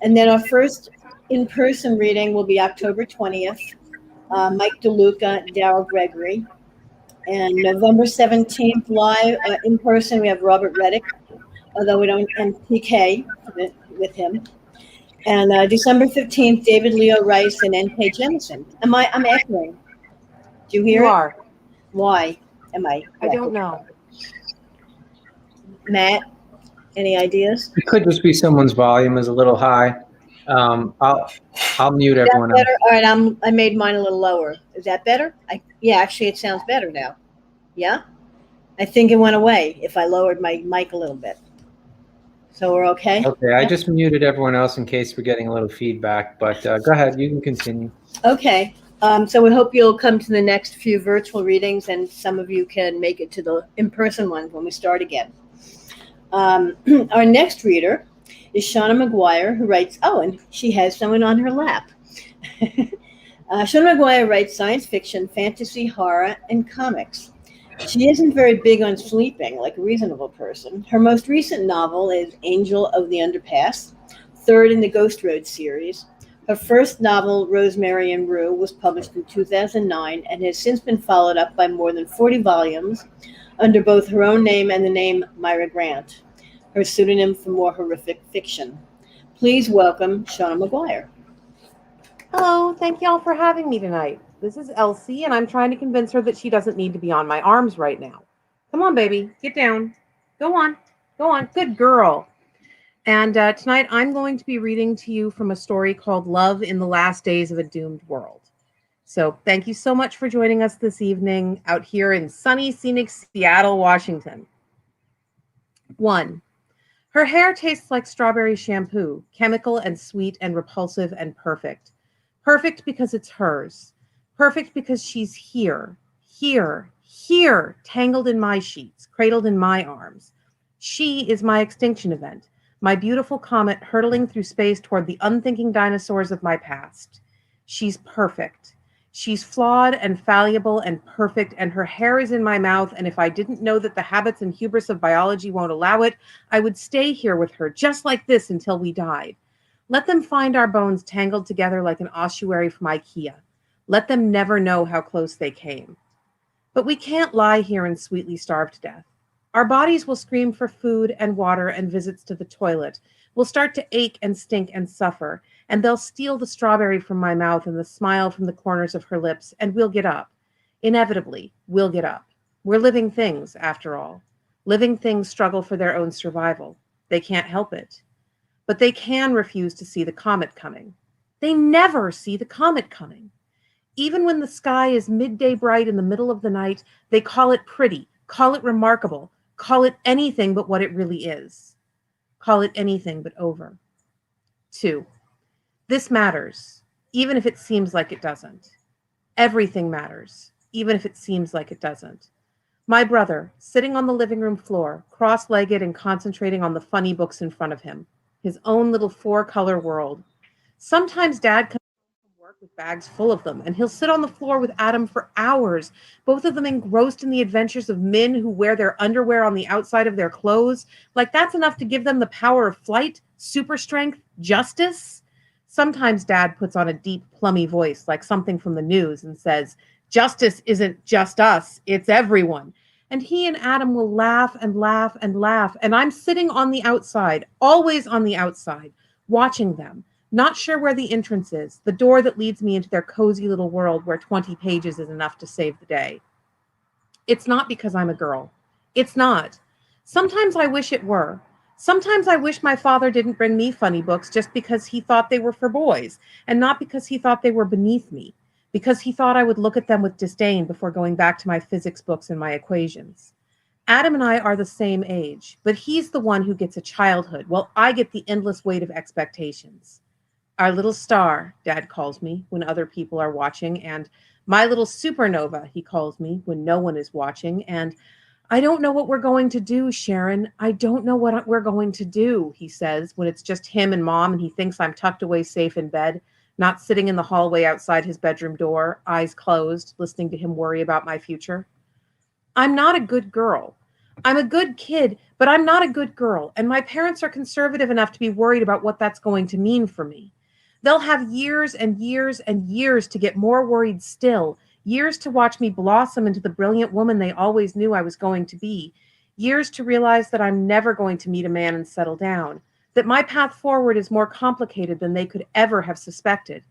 And then our first in-person reading will be October 20th. Mike DeLuca, Daryl Gregory. And November 17th, live in person, we have Robert Reddick, although we don't, and PK with him. And December 15th, David Leo Rice and N.K. Jemison. I'm echoing. Do you hear You it? are. Why am I? I don't know. Matt, any ideas? It could just be someone's volume is a little high. I'll mute everyone else. Better? All right, I made mine a little lower. Is that better? Yeah, actually, it sounds better now. Yeah? I think it went away if I lowered my mic a little bit. So we're okay? Okay, I just muted everyone else in case we're getting a little feedback, but go ahead, you can continue. Okay. So we hope you'll come to the next few virtual readings, and some of you can make it to the in-person ones when we start again. Our next reader is Shawn Maguire, who writes, and she has someone on her lap. Shawn Maguire writes science fiction, fantasy, horror, and comics. She isn't very big on sleeping like a reasonable person. Her most recent novel is Angel of the Underpass, third in the Ghost Road series. Her first novel, Rosemary and Rue, was published in 2009 and has since been followed up by more than 40 volumes under both her own name and the name Mira Grant, her pseudonym for more horrific fiction. Please welcome Shawn Maguire. Hello, thank y'all for having me tonight. This is Elsie, and I'm trying to convince her that she doesn't need to be on my arms right now. Come on, baby, get down. Go on, good girl. And tonight I'm going to be reading to you from a story called Love in the Last Days of a Doomed World. So thank you so much for joining us this evening out here in sunny, scenic Seattle, Washington. 1. Her hair tastes like strawberry shampoo, chemical and sweet and repulsive and perfect. Perfect because it's hers. Perfect because she's here, tangled in my sheets, cradled in my arms. She is my extinction event, my beautiful comet hurtling through space toward the unthinking dinosaurs of my past. She's perfect. She's flawed and fallible and perfect, and her hair is in my mouth, and if I didn't know that the habits and hubris of biology won't allow it, I would stay here with her just like this until we died. Let them find our bones tangled together like an ossuary from IKEA. Let them never know how close they came. But we can't lie here and sweetly starve to death. Our bodies will scream for food and water and visits to the toilet. We'll start to ache and stink and suffer, and they'll steal the strawberry from my mouth and the smile from the corners of her lips, and we'll get up. Inevitably, we'll get up. We're living things, after all. Living things struggle for their own survival. They can't help it. But they can refuse to see the comet coming. They never see the comet coming. Even when the sky is midday bright in the middle of the night, they call it pretty, call it remarkable, call it anything but what it really is. Call it anything but over. 2. This matters, even if it seems like it doesn't. Everything matters, even if it seems like it doesn't. My brother, sitting on the living room floor, cross-legged and concentrating on the funny books in front of him, his own little 4-color world. Sometimes Dad comes home from work with bags full of them, and he'll sit on the floor with Adam for hours, both of them engrossed in the adventures of men who wear their underwear on the outside of their clothes, like that's enough to give them the power of flight, super strength, justice. Sometimes Dad puts on a deep, plummy voice like something from the news and says, "Justice isn't just us, it's everyone." And he and Adam will laugh and laugh and laugh. And I'm sitting on the outside, always on the outside, watching them, not sure where the entrance is, the door that leads me into their cozy little world where 20 pages is enough to save the day. It's not because I'm a girl. It's not. Sometimes I wish it were. Sometimes I wish my father didn't bring me funny books just because he thought they were for boys, and not because he thought they were beneath me, because he thought I would look at them with disdain before going back to my physics books and my equations. Adam and I are the same age, but he's the one who gets a childhood, while I get the endless weight of expectations. Our little star, Dad calls me when other people are watching, and my little supernova, he calls me when no one is watching, and I don't know what we're going to do, Sharon. I don't know what we're going to do, he says when it's just him and Mom and he thinks I'm tucked away safe in bed, not sitting in the hallway outside his bedroom door, eyes closed, listening to him worry about my future. I'm not a good girl. I'm a good kid, but I'm not a good girl, and my parents are conservative enough to be worried about what that's going to mean for me. They'll have years and years and years to get more worried still, years to watch me blossom into the brilliant woman they always knew I was going to be, years to realize that I'm never going to meet a man and settle down, that my path forward is more complicated than they could ever have suspected.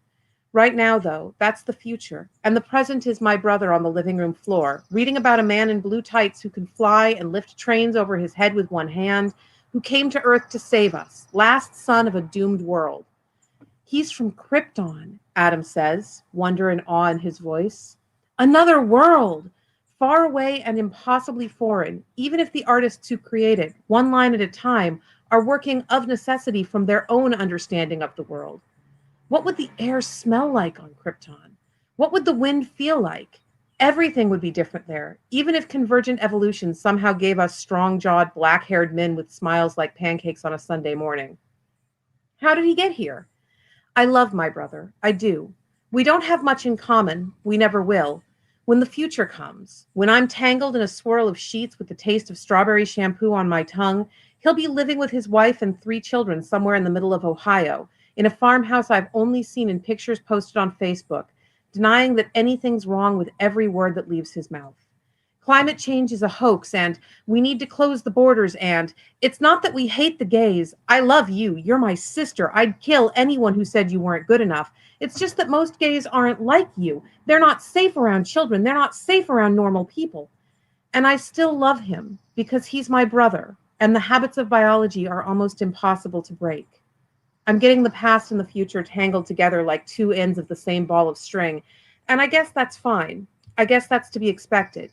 Right now, though, that's the future, and the present is my brother on the living room floor, reading about a man in blue tights who can fly and lift trains over his head with one hand, who came to Earth to save us, last son of a doomed world. He's from Krypton, Adam says, wonder and awe in his voice. Another world, far away and impossibly foreign, even if the artists who create it, one line at a time, are working of necessity from their own understanding of the world. What would the air smell like on Krypton? What would the wind feel like? Everything would be different there, even if convergent evolution somehow gave us strong-jawed, black-haired men with smiles like pancakes on a Sunday morning. How did he get here? I love my brother. I do. We don't have much in common. We never will. When the future comes, when I'm tangled in a swirl of sheets with the taste of strawberry shampoo on my tongue, he'll be living with his wife and 3 children somewhere in the middle of Ohio, in a farmhouse I've only seen in pictures posted on Facebook, denying that anything's wrong with every word that leaves his mouth. Climate change is a hoax, and we need to close the borders, and it's not that we hate the gays. I love you. You're my sister. I'd kill anyone who said you weren't good enough. It's just that most gays aren't like you. They're not safe around children. They're not safe around normal people. And I still love him because he's my brother, and the habits of biology are almost impossible to break. I'm getting the past and the future tangled together like 2 ends of the same ball of string, and I guess that's fine. I guess that's to be expected.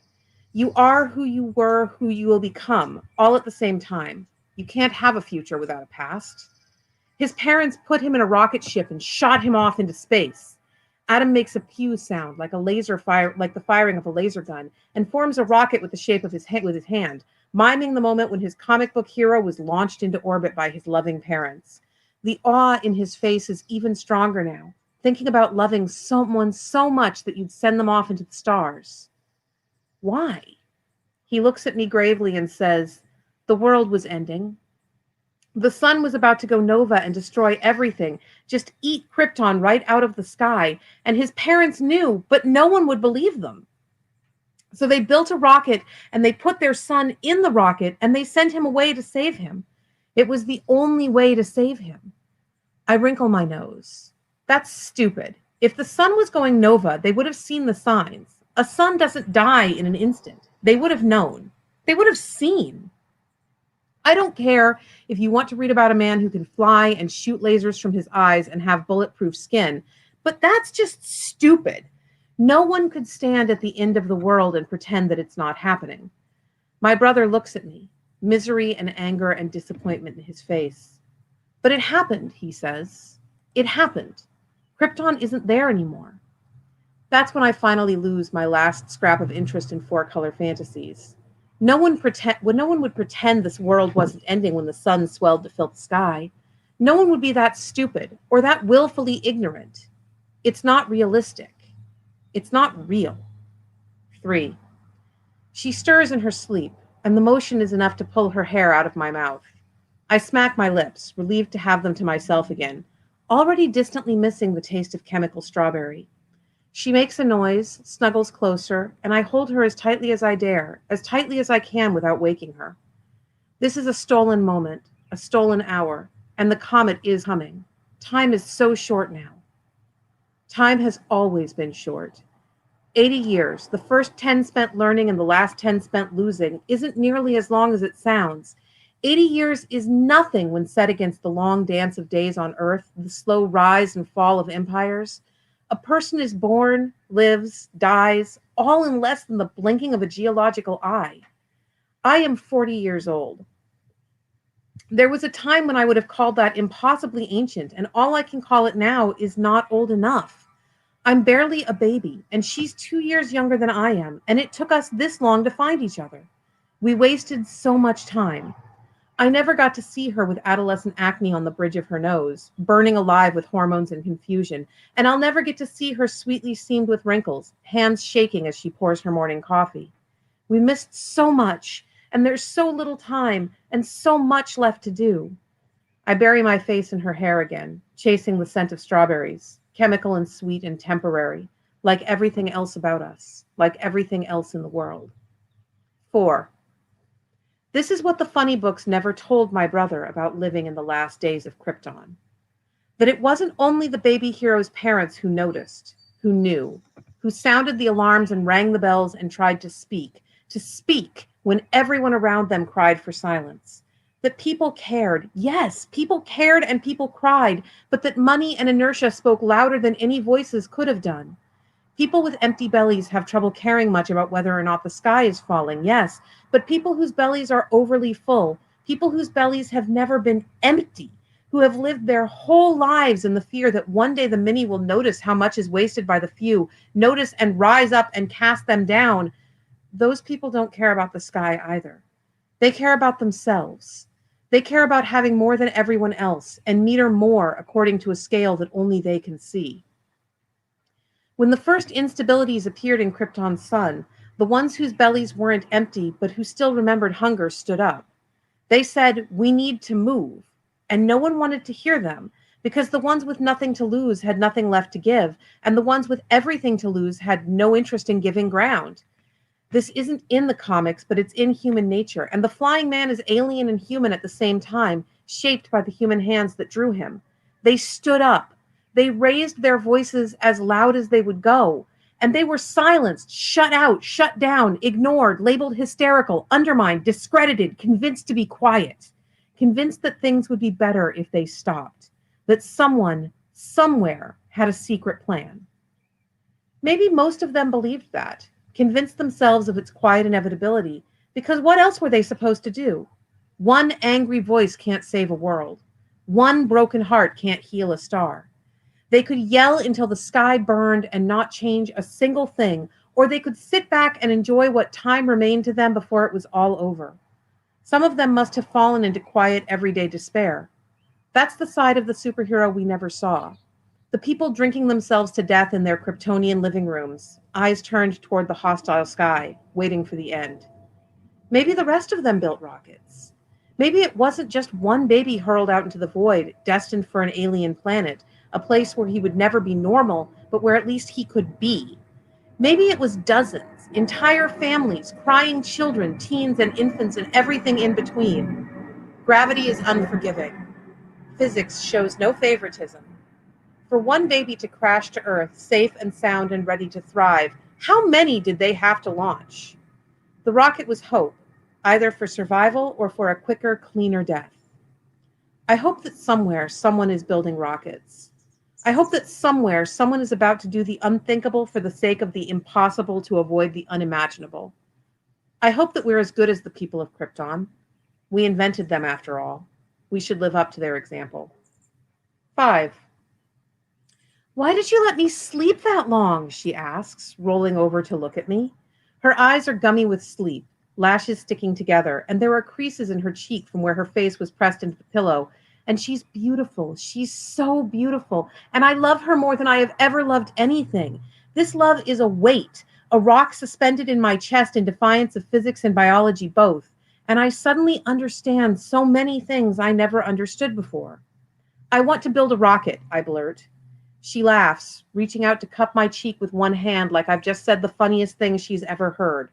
You are who you were, who you will become, all at the same time. You can't have a future without a past. His parents put him in a rocket ship and shot him off into space. Adam makes a pew sound like the firing of a laser gun, and forms a rocket with the shape of his hand, miming the moment when his comic book hero was launched into orbit by his loving parents. The awe in his face is even stronger now, thinking about loving someone so much that you'd send them off into the stars. Why? He looks at me gravely and says, the world was ending. The sun was about to go nova and destroy everything, just eat Krypton right out of the sky, and his parents knew, but no one would believe them. So they built a rocket, and they put their son in the rocket, and they sent him away to save him. It was the only way to save him. I wrinkle my nose. That's stupid. If the sun was going nova, they would have seen the signs. A sun doesn't die in an instant. They would have known. They would have seen. I don't care if you want to read about a man who can fly and shoot lasers from his eyes and have bulletproof skin, but that's just stupid. No one could stand at the end of the world and pretend that it's not happening. My brother looks at me, misery and anger and disappointment in his face. But it happened, he says. It happened. Krypton isn't there anymore. That's when I finally lose my last scrap of interest in 4-color fantasies. No one would pretend this world wasn't ending when the sun swelled to fill the sky. No one would be that stupid or that willfully ignorant. It's not realistic. It's not real. 3. She stirs in her sleep, and the motion is enough to pull her hair out of my mouth. I smack my lips, relieved to have them to myself again, already distantly missing the taste of chemical strawberry. She makes a noise, snuggles closer, and I hold her as tightly as I dare, as tightly as I can without waking her. This is a stolen moment, a stolen hour, and the comet is humming. Time is so short now. Time has always been short. 80 years, the first 10 spent learning and the last 10 spent losing, isn't nearly as long as it sounds. 80 years is nothing when set against the long dance of days on Earth, the slow rise and fall of empires. A person is born, lives, dies, all in less than the blinking of a geological eye. I am 40 years old. There was a time when I would have called that impossibly ancient, and all I can call it now is not old enough. I'm barely a baby, and she's 2 years younger than I am, and it took us this long to find each other. We wasted so much time. I never got to see her with adolescent acne on the bridge of her nose, burning alive with hormones and confusion, and I'll never get to see her sweetly seamed with wrinkles, hands shaking as she pours her morning coffee. We missed so much, and there's so little time and so much left to do. I bury my face in her hair again, chasing the scent of strawberries, chemical and sweet and temporary, like everything else about us, like everything else in the world. 4. This is what the funny books never told my brother about living in the last days of Krypton. That it wasn't only the baby hero's parents who noticed, who knew, who sounded the alarms and rang the bells and tried to speak when everyone around them cried for silence. That people cared. Yes, people cared and people cried, but that money and inertia spoke louder than any voices could have done. People with empty bellies have trouble caring much about whether or not the sky is falling, yes, but people whose bellies are overly full, people whose bellies have never been empty, who have lived their whole lives in the fear that one day the many will notice how much is wasted by the few, notice and rise up and cast them down, those people don't care about the sky either. They care about themselves. They care about having more than everyone else and meter more according to a scale that only they can see. When the first instabilities appeared in Krypton's sun, the ones whose bellies weren't empty but who still remembered hunger stood up. They said, "We need to move," and no one wanted to hear them because the ones with nothing to lose had nothing left to give, and the ones with everything to lose had no interest in giving ground. This isn't in the comics, but it's in human nature, and the flying man is alien and human at the same time, shaped by the human hands that drew him. They stood up. They raised their voices as loud as they would go, and they were silenced, shut out, shut down, ignored, labeled hysterical, undermined, discredited, convinced to be quiet, convinced that things would be better if they stopped, that someone, somewhere, had a secret plan. Maybe most of them believed that, convinced themselves of its quiet inevitability, because what else were they supposed to do? One angry voice can't save a world. One broken heart can't heal a star. They could yell until the sky burned and not change a single thing, or they could sit back and enjoy what time remained to them before it was all over. Some of them must have fallen into quiet, everyday despair. That's the side of the superhero we never saw. The people drinking themselves to death in their Kryptonian living rooms, eyes turned toward the hostile sky, waiting for the end. Maybe the rest of them built rockets. Maybe it wasn't just one baby hurled out into the void, destined for an alien planet, a place where he would never be normal, but where at least he could be. Maybe it was dozens, entire families, crying children, teens and infants, and everything in between. Gravity is unforgiving. Physics shows no favoritism. For one baby to crash to Earth, safe and sound and ready to thrive, how many did they have to launch? The rocket was hope, either for survival or for a quicker, cleaner death. I hope that somewhere someone is building rockets. I hope that somewhere someone is about to do the unthinkable for the sake of the impossible to avoid the unimaginable. I hope that we're as good as the people of Krypton. We invented them after all. We should live up to their example. 5. "Why did you let me sleep that long?" she asks, rolling over to look at me. Her eyes are gummy with sleep, lashes sticking together, and there are creases in her cheek from where her face was pressed into the pillow. And she's beautiful. She's so beautiful. And I love her more than I have ever loved anything. This love is a weight, a rock suspended in my chest in defiance of physics and biology both. And I suddenly understand so many things I never understood before. "I want to build a rocket," I blurt. She laughs, reaching out to cup my cheek with one hand like I've just said the funniest thing she's ever heard.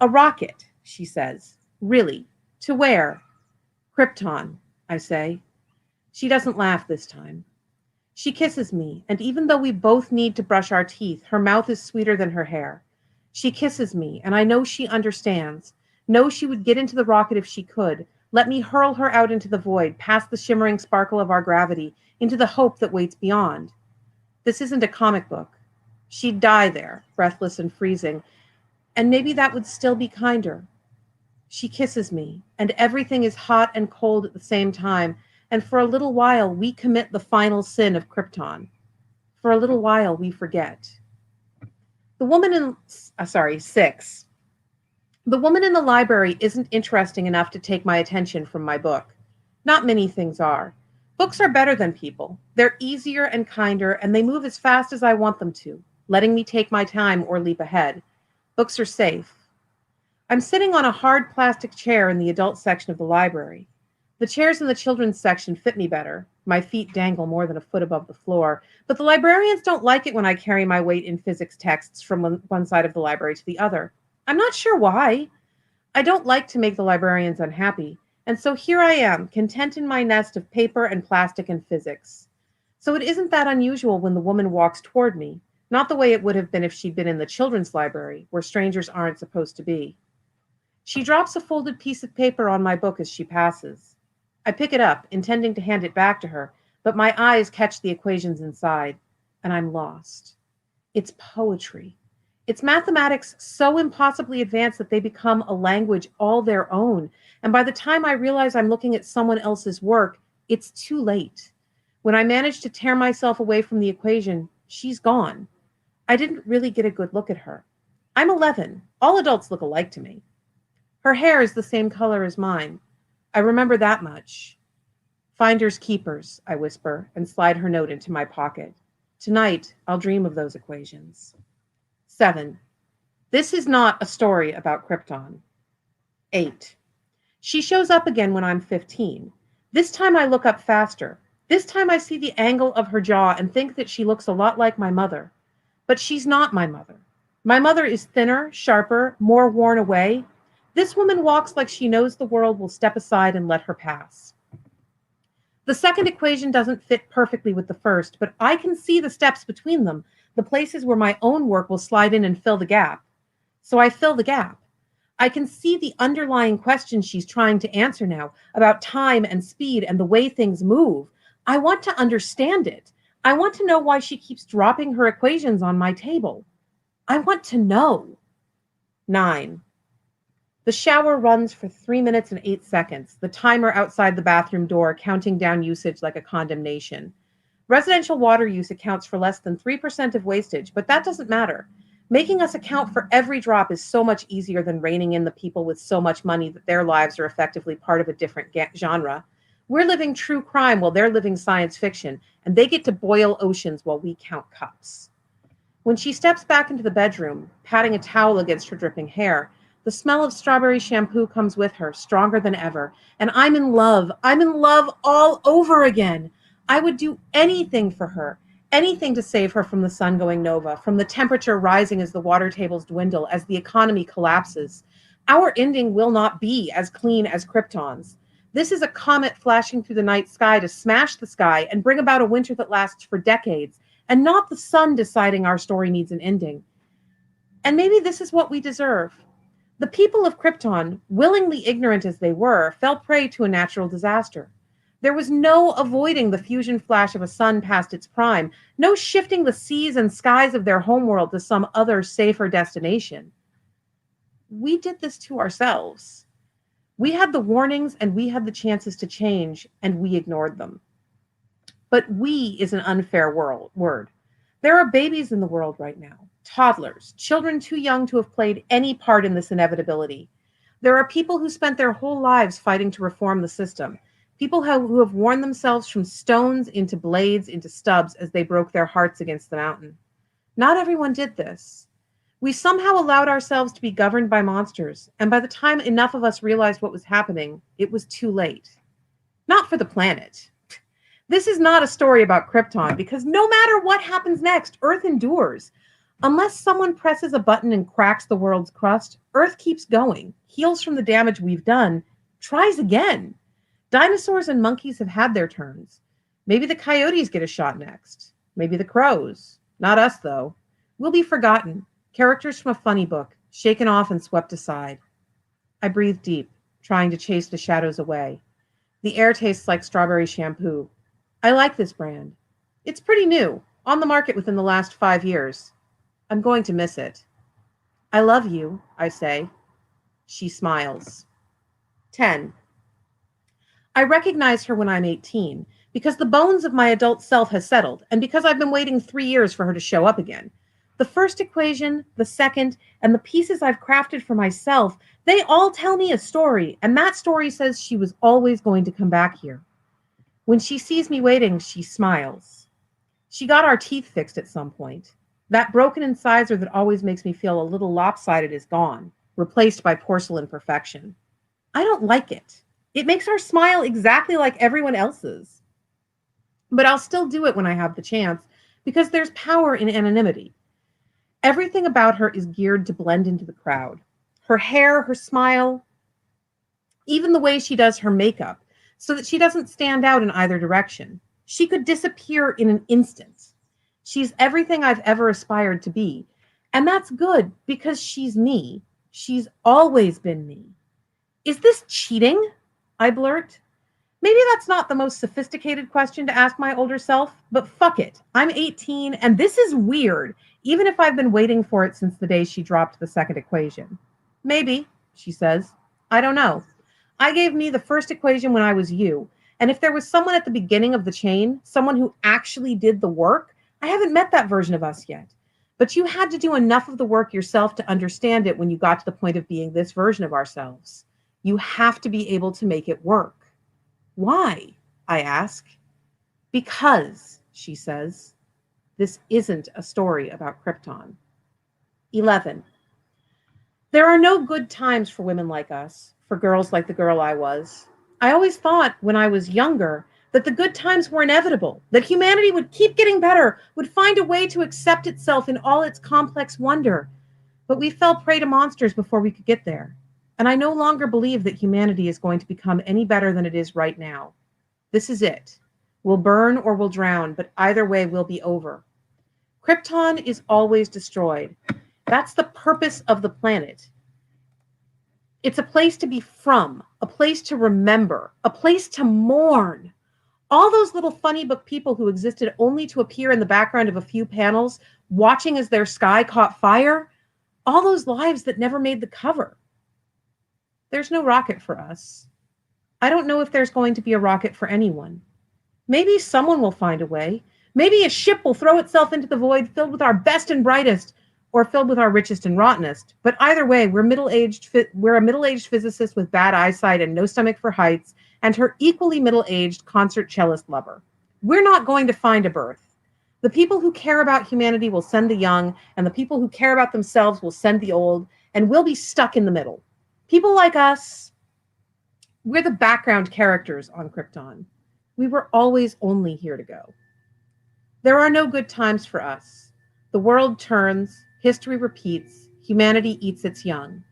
"A rocket," she says. "Really? To where?" "Krypton," I say. She doesn't laugh this time. She kisses me, and even though we both need to brush our teeth, her mouth is sweeter than her hair. She kisses me, and I know she understands, knows she would get into the rocket if she could, let me hurl her out into the void, past the shimmering sparkle of our gravity, into the hope that waits beyond. This isn't a comic book. She'd die there, breathless and freezing, and maybe that would still be kinder. She kisses me, and everything is hot and cold at the same time, and for a little while we commit the final sin of Krypton. For a little while we forget. The woman in... sorry, 6. The woman in the library isn't interesting enough to take my attention from my book. Not many things are. Books are better than people. They're easier and kinder, and they move as fast as I want them to, letting me take my time or leap ahead. Books are safe. I'm sitting on a hard plastic chair in the adult section of the library. The chairs in the children's section fit me better. My feet dangle more than a foot above the floor, but the librarians don't like it when I carry my weight in physics texts from one side of the library to the other. I'm not sure why. I don't like to make the librarians unhappy, and so here I am, content in my nest of paper and plastic and physics. So it isn't that unusual when the woman walks toward me, not the way it would have been if she'd been in the children's library, where strangers aren't supposed to be. She drops a folded piece of paper on my book as she passes. I pick it up, intending to hand it back to her, but my eyes catch the equations inside, and I'm lost. It's poetry. It's mathematics so impossibly advanced that they become a language all their own, and by the time I realize I'm looking at someone else's work, it's too late. When I manage to tear myself away from the equation, she's gone. I didn't really get a good look at her. I'm 11. All adults look alike to me. Her hair is the same color as mine. I remember that much. Finders keepers, I whisper, and slide her note into my pocket. Tonight, I'll dream of those equations. 7. This is not a story about Krypton. 8. She shows up again when I'm 15. This time I look up faster. This time I see the angle of her jaw and think that she looks a lot like my mother. But she's not my mother. My mother is thinner, sharper, more worn away. This woman walks like she knows the world will step aside and let her pass. The second equation doesn't fit perfectly with the first, but I can see the steps between them, the places where my own work will slide in and fill the gap. So I fill the gap. I can see the underlying question she's trying to answer now about time and speed and the way things move. I want to understand it. I want to know why she keeps dropping her equations on my table. I want to know. 9. The shower runs for 3 minutes and 8 seconds, the timer outside the bathroom door counting down usage like a condemnation. Residential water use accounts for less than 3% of wastage, but that doesn't matter. Making us account for every drop is so much easier than reining in the people with so much money that their lives are effectively part of a different genre. We're living true crime while they're living science fiction, and they get to boil oceans while we count cups. When she steps back into the bedroom, patting a towel against her dripping hair, the smell of strawberry shampoo comes with her, stronger than ever, and I'm in love. I'm in love all over again. I would do anything for her, anything to save her from the sun going nova, from the temperature rising as the water tables dwindle, as the economy collapses. Our ending will not be as clean as Krypton's. This is a comet flashing through the night sky to smash the sky and bring about a winter that lasts for decades, and not the sun deciding our story needs an ending. And maybe this is what we deserve. The people of Krypton, willingly ignorant as they were, fell prey to a natural disaster. There was no avoiding the fusion flash of a sun past its prime, no shifting the seas and skies of their homeworld to some other, safer destination. We did this to ourselves. We had the warnings and we had the chances to change, and we ignored them. But we is an unfair word. There are babies in the world right now, toddlers, children too young to have played any part in this inevitability. There are people who spent their whole lives fighting to reform the system, people who have worn themselves from stones into blades into stubs as they broke their hearts against the mountain. Not everyone did this. We somehow allowed ourselves to be governed by monsters, and by the time enough of us realized what was happening, it was too late. Not for the planet. This is not a story about Krypton, because no matter what happens next, Earth endures. Unless someone presses a button and cracks the world's crust, Earth keeps going, heals from the damage we've done, tries again. Dinosaurs and monkeys have had their turns. Maybe the coyotes get a shot next. Maybe the crows. Not us, though. We'll be forgotten. Characters from a funny book, shaken off and swept aside. I breathe deep, trying to chase the shadows away. The air tastes like strawberry shampoo. I like this brand. It's pretty new, on the market within the last 5 years. I'm going to miss it. I love you, I say. She smiles. 10. I recognize her when I'm 18 because the bones of my adult self has settled and because I've been waiting 3 years for her to show up again. The first equation, the second, and the pieces I've crafted for myself, they all tell me a story, and that story says she was always going to come back here. When she sees me waiting, she smiles. She got our teeth fixed at some point. That broken incisor that always makes me feel a little lopsided is gone, replaced by porcelain perfection. I don't like it. It makes our smile exactly like everyone else's. But I'll still do it when I have the chance, because there's power in anonymity. Everything about her is geared to blend into the crowd. Her hair, her smile, even the way she does her makeup, so that she doesn't stand out in either direction. She could disappear in an instant. She's everything I've ever aspired to be. And that's good because she's me. She's always been me. Is this cheating? I blurt. Maybe that's not the most sophisticated question to ask my older self, but fuck it. I'm 18 and this is weird, even if I've been waiting for it since the day she dropped the second equation. Maybe, she says. I don't know. I gave me the first equation when I was you. And if there was someone at the beginning of the chain, someone who actually did the work, I haven't met that version of us yet. But you had to do enough of the work yourself to understand it when you got to the point of being this version of ourselves. You have to be able to make it work. Why? I ask. Because, she says, this isn't a story about Krypton. 11. There are no good times for women like us, for girls like the girl I was. I always thought when I was younger that the good times were inevitable, that humanity would keep getting better, would find a way to accept itself in all its complex wonder. But we fell prey to monsters before we could get there. And I no longer believe that humanity is going to become any better than it is right now. This is it. We'll burn or we'll drown, but either way we'll be over. Krypton is always destroyed. That's the purpose of the planet. It's a place to be from, a place to remember, a place to mourn. All those little funny book people who existed only to appear in the background of a few panels, watching as their sky caught fire, all those lives that never made the cover. There's no rocket for us. I don't know if there's going to be a rocket for anyone. Maybe someone will find a way. Maybe a ship will throw itself into the void filled with our best and brightest, or filled with our richest and rottenest. But either way, we're a middle-aged physicist with bad eyesight and no stomach for heights, and her equally middle-aged concert cellist lover. We're not going to find a birth. The people who care about humanity will send the young, and the people who care about themselves will send the old, and we'll be stuck in the middle. People like us, we're the background characters on Krypton. We were always only here to go. There are no good times for us. The world turns, history repeats, humanity eats its young.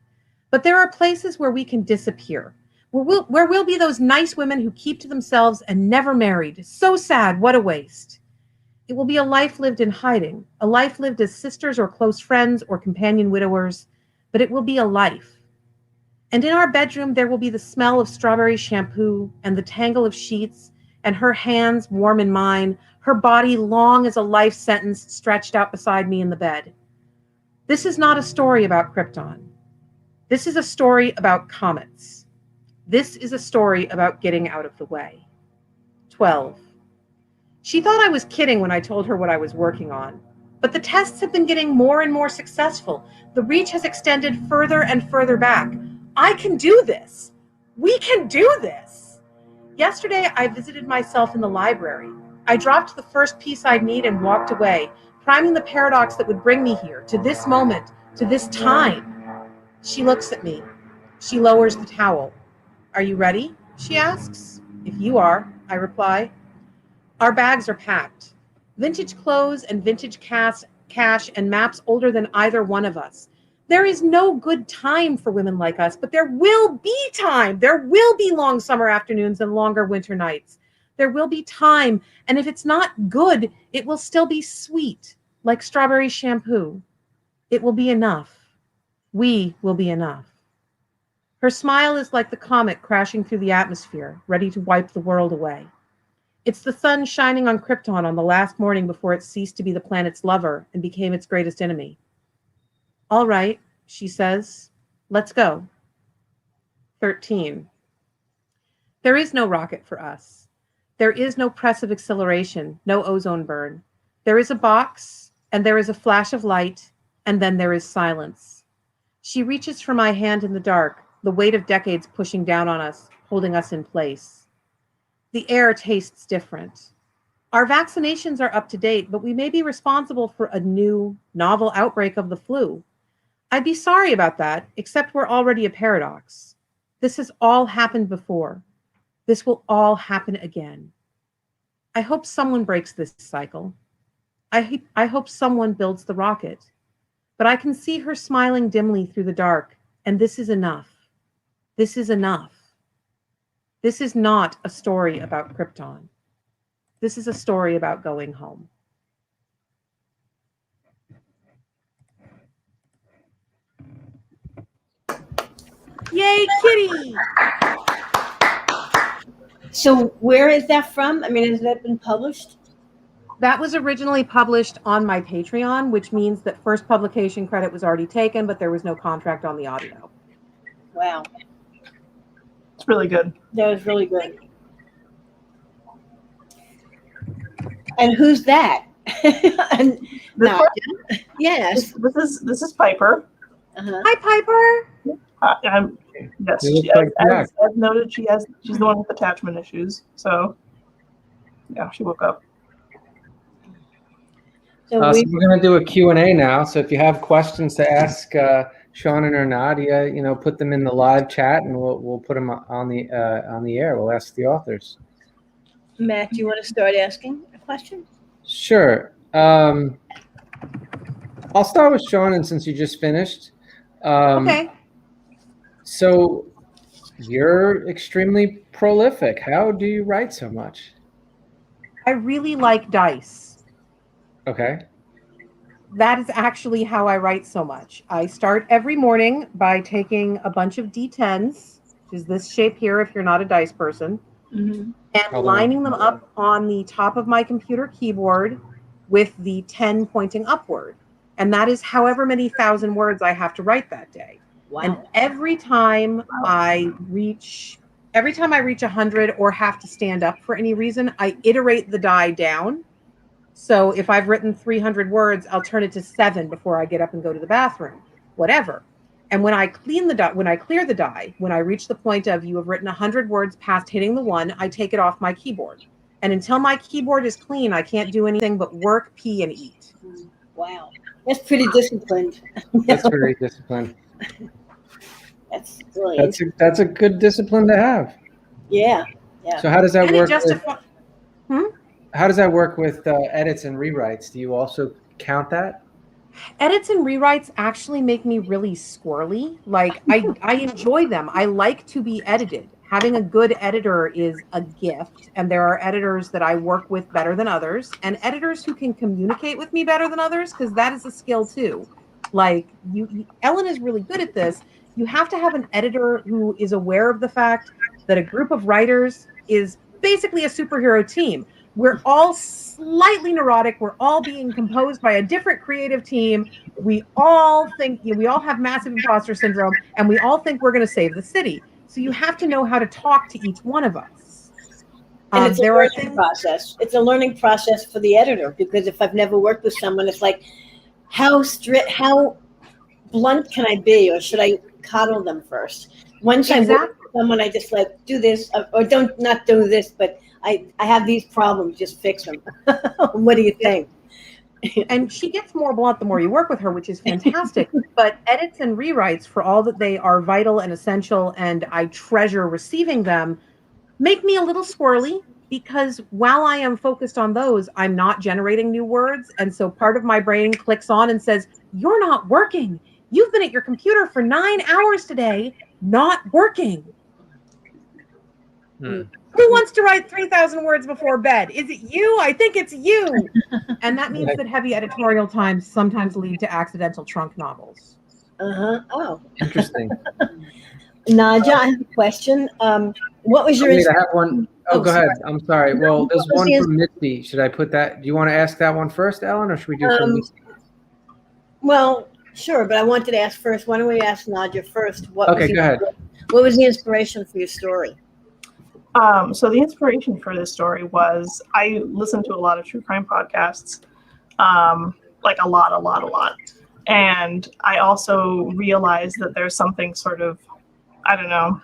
But there are places where we can disappear, where we'll be those nice women who keep to themselves and never married. So sad, what a waste. It will be a life lived in hiding, a life lived as sisters or close friends or companion widowers, but it will be a life. And in our bedroom, there will be the smell of strawberry shampoo and the tangle of sheets and her hands warm in mine, her body long as a life sentence stretched out beside me in the bed. This is not a story about Krypton. This is a story about comets. This is a story about getting out of the way. 12. She thought I was kidding when I told her what I was working on. But the tests have been getting more and more successful. The reach has extended further and further back. I can do this. We can do this. Yesterday, I visited myself in the library. I dropped the first piece I'd need and walked away, priming the paradox that would bring me here, to this moment, to this time. She looks at me. She lowers the towel. Are you ready? She asks. If you are, I reply. Our bags are packed. Vintage clothes and vintage cash and maps older than either one of us. There is no good time for women like us, but there will be time. There will be long summer afternoons and longer winter nights. There will be time, and if it's not good, it will still be sweet, like strawberry shampoo. It will be enough. We will be enough. Her smile is like the comet crashing through the atmosphere, ready to wipe the world away. It's the sun shining on Krypton on the last morning before it ceased to be the planet's lover and became its greatest enemy. All right, she says. Let's go. 13. There is no rocket for us. There is no press of acceleration, no ozone burn. There is a box, and there is a flash of light, and then there is silence. She reaches for my hand in the dark, the weight of decades pushing down on us, holding us in place. The air tastes different. Our vaccinations are up to date, but we may be responsible for a new, novel outbreak of the flu. I'd be sorry about that, except we're already a paradox. This has all happened before. This will all happen again. I hope someone breaks this cycle. I hope someone builds the rocket. But I can see her smiling dimly through the dark, and this is enough. This is enough. This is not a story about Krypton. This is a story about going home. Yay, Kitty! So where is that from? I mean, has that been published? That was originally published on my Patreon, which means that first publication credit was already taken, but there was no contract on the audio. Wow. It's really good. That was really good. And who's that? And yes. This is Piper. Uh-huh. Hi, Piper. Yes, as noted, she's the one with attachment issues. So yeah, she woke up. So so we're going to do a Q&A now. So if you have questions to ask Shawn and Nadia, put them in the live chat, and we'll put them on the air. We'll ask the authors. Matt, do you want to start asking a question? Sure. I'll start with Shawn, and since you just finished. Okay. So you're extremely prolific. How do you write so much? I really like dice. Okay. That is actually how I write so much. I start every morning by taking a bunch of D10s, which is this shape here if you're not a dice person, and lining them up on the top of my computer keyboard with the 10 pointing upward. And that is however many thousand words I have to write that day. Wow. And every time I reach 100 or have to stand up for any reason, I iterate the die down. So if I've written 300 words, I'll turn it to 7 before I get up and go to the bathroom, whatever. And when I clear the die, when I reach the point of you have written 100 words past hitting the 1, I take it off my keyboard. And until my keyboard is clean, I can't do anything but work, pee, and eat. Wow. That's pretty disciplined. That's very disciplined. That's brilliant. That's a good discipline to have. Yeah. So how does that work? How does that work with edits and rewrites? Do you also count that? Edits and rewrites actually make me really squirrely. Like I enjoy them. I like to be edited. Having a good editor is a gift, and there are editors that I work with better than others, and editors who can communicate with me better than others, because that is a skill too. Like Ellen is really good at this. You have to have an editor who is aware of the fact that a group of writers is basically a superhero team. We're all slightly neurotic. We're all being composed by a different creative team. We all think, we all have massive imposter syndrome, and we all think we're going to save the city. So you have to know how to talk to each one of us. And it's a learning process. It's a learning process for the editor, because if I've never worked with someone, it's like, how blunt can I be, or should I coddle them first? Once I work with someone, I just like, do this, or not do this, but I have these problems, just fix them. What do you think? And she gets more blunt the more you work with her, which is fantastic. But edits and rewrites, for all that they are vital and essential, and I treasure receiving them, make me a little squirrely, because while I am focused on those, I'm not generating new words. And so part of my brain clicks on and says, you're not working. You've been at your computer for 9 hours today, not working. Who wants to write 3,000 words before bed? Is it you? I think it's you. And that means that heavy editorial times sometimes lead to accidental trunk novels. Oh. Interesting. Nadia, I have a question. What was your... I have one. Oh, go ahead. I'm sorry. Well, there's one from Misty. Should I put that? Do you want to ask that one first, Ellen, or should we do it from Misty? Well, sure, but I wanted to ask first. Why don't we ask Nadia first? Okay, go ahead. What was the inspiration for your story? So the inspiration for this story was I listened to a lot of true crime podcasts, like a lot. And I also realized that there's something sort of, I don't know,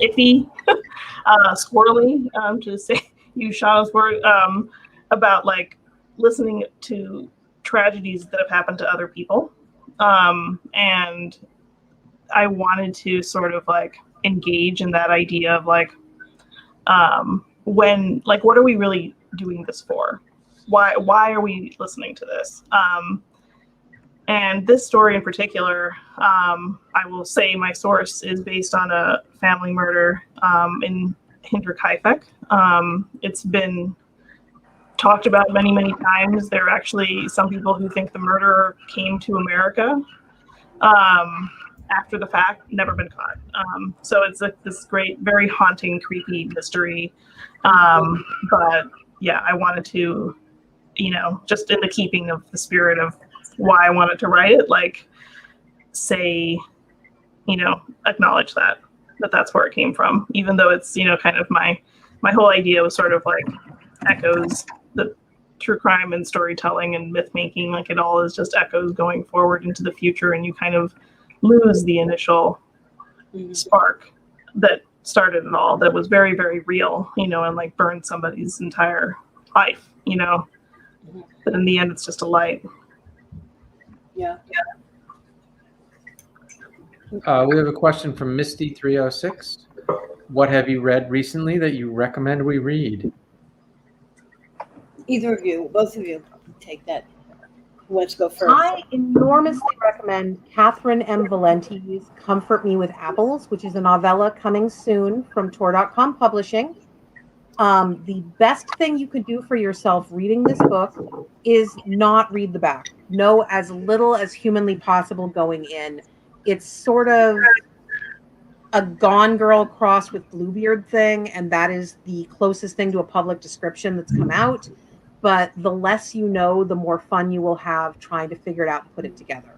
iffy, squirrely, to say, use Shaw's word, about like listening to tragedies that have happened to other people. And I wanted to sort of like engage in that idea of like, when, like, what are we really doing this for? Why are we listening to this? And this story in particular, I will say my source is based on a family murder in Hinterkaifeck. It's been talked about many times. There are actually some people who think the murderer came to America after the fact, never been caught. So it's like this great, very haunting, creepy mystery. But yeah, I wanted to, you know, just in the keeping of the spirit of why I wanted to write it, like say, you know, acknowledge that that's where it came from, even though it's, you know, kind of my whole idea was sort of like echoes the true crime and storytelling and myth making, like it all is just echoes going forward into the future, and you kind of lose the initial spark that started it all, that was very, very real, you know, and like burned somebody's entire life, you know. But in the end, it's just a light. Yeah. We have a question from Misty306. What have you read recently that you recommend we read? Either of you, both of you, take that. Let's go first. I enormously recommend Catherine M. Valente's Comfort Me with Apples, which is a novella coming soon from Tor.com Publishing. The best thing you could do for yourself reading this book is not read the back. Know as little as humanly possible going in. It's sort of a Gone Girl crossed with Bluebeard thing, and that is the closest thing to a public description that's come out. But the less you know, the more fun you will have trying to figure it out and put it together.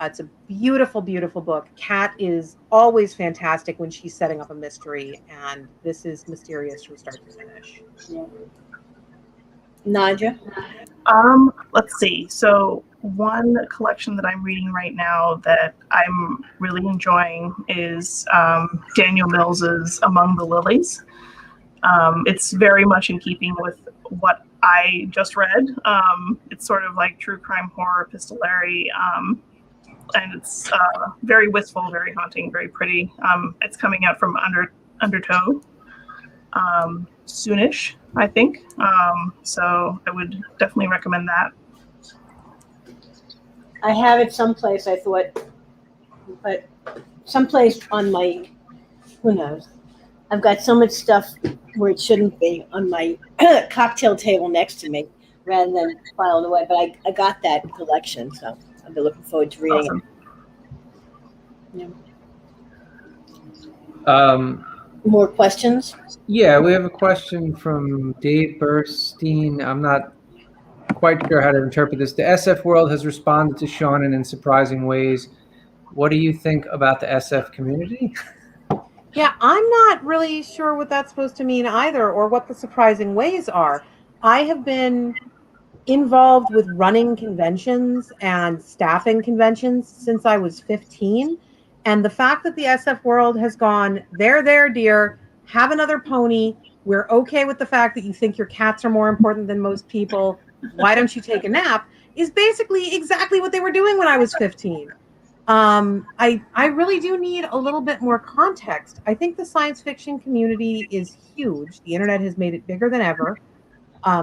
It's a beautiful, beautiful book. Kat is always fantastic when she's setting up a mystery, and this is mysterious from start to finish. Yeah. Nadia? Let's see. So one collection that I'm reading right now that I'm really enjoying is Daniel Mills's Among the Lilies. It's very much in keeping with what I just read. It's sort of like true crime horror epistolary, and it's very wistful, very haunting, very pretty. It's coming out from Undertow soonish, I think. So I would definitely recommend that. I have it someplace, I thought, but someplace on my, who knows? I've got so much stuff where it shouldn't be on my cocktail table next to me rather than filed away. But I got that collection, so I'll be looking forward to reading it. Yeah. More questions? Yeah, we have a question from Dave Burstein. I'm not quite sure how to interpret this. The SF world has responded to Shawn in surprising ways. What do you think about the SF community? Yeah, I'm not really sure what that's supposed to mean either, or what the surprising ways are. I have been involved with running conventions and staffing conventions since I was 15. And the fact that the SF world has gone, there, dear, have another pony. We're okay with the fact that you think your cats are more important than most people. Why don't you take a nap? Is basically exactly what they were doing when I was 15. I really do need a little bit more context. I think the science fiction community is huge. The internet has made it bigger than ever.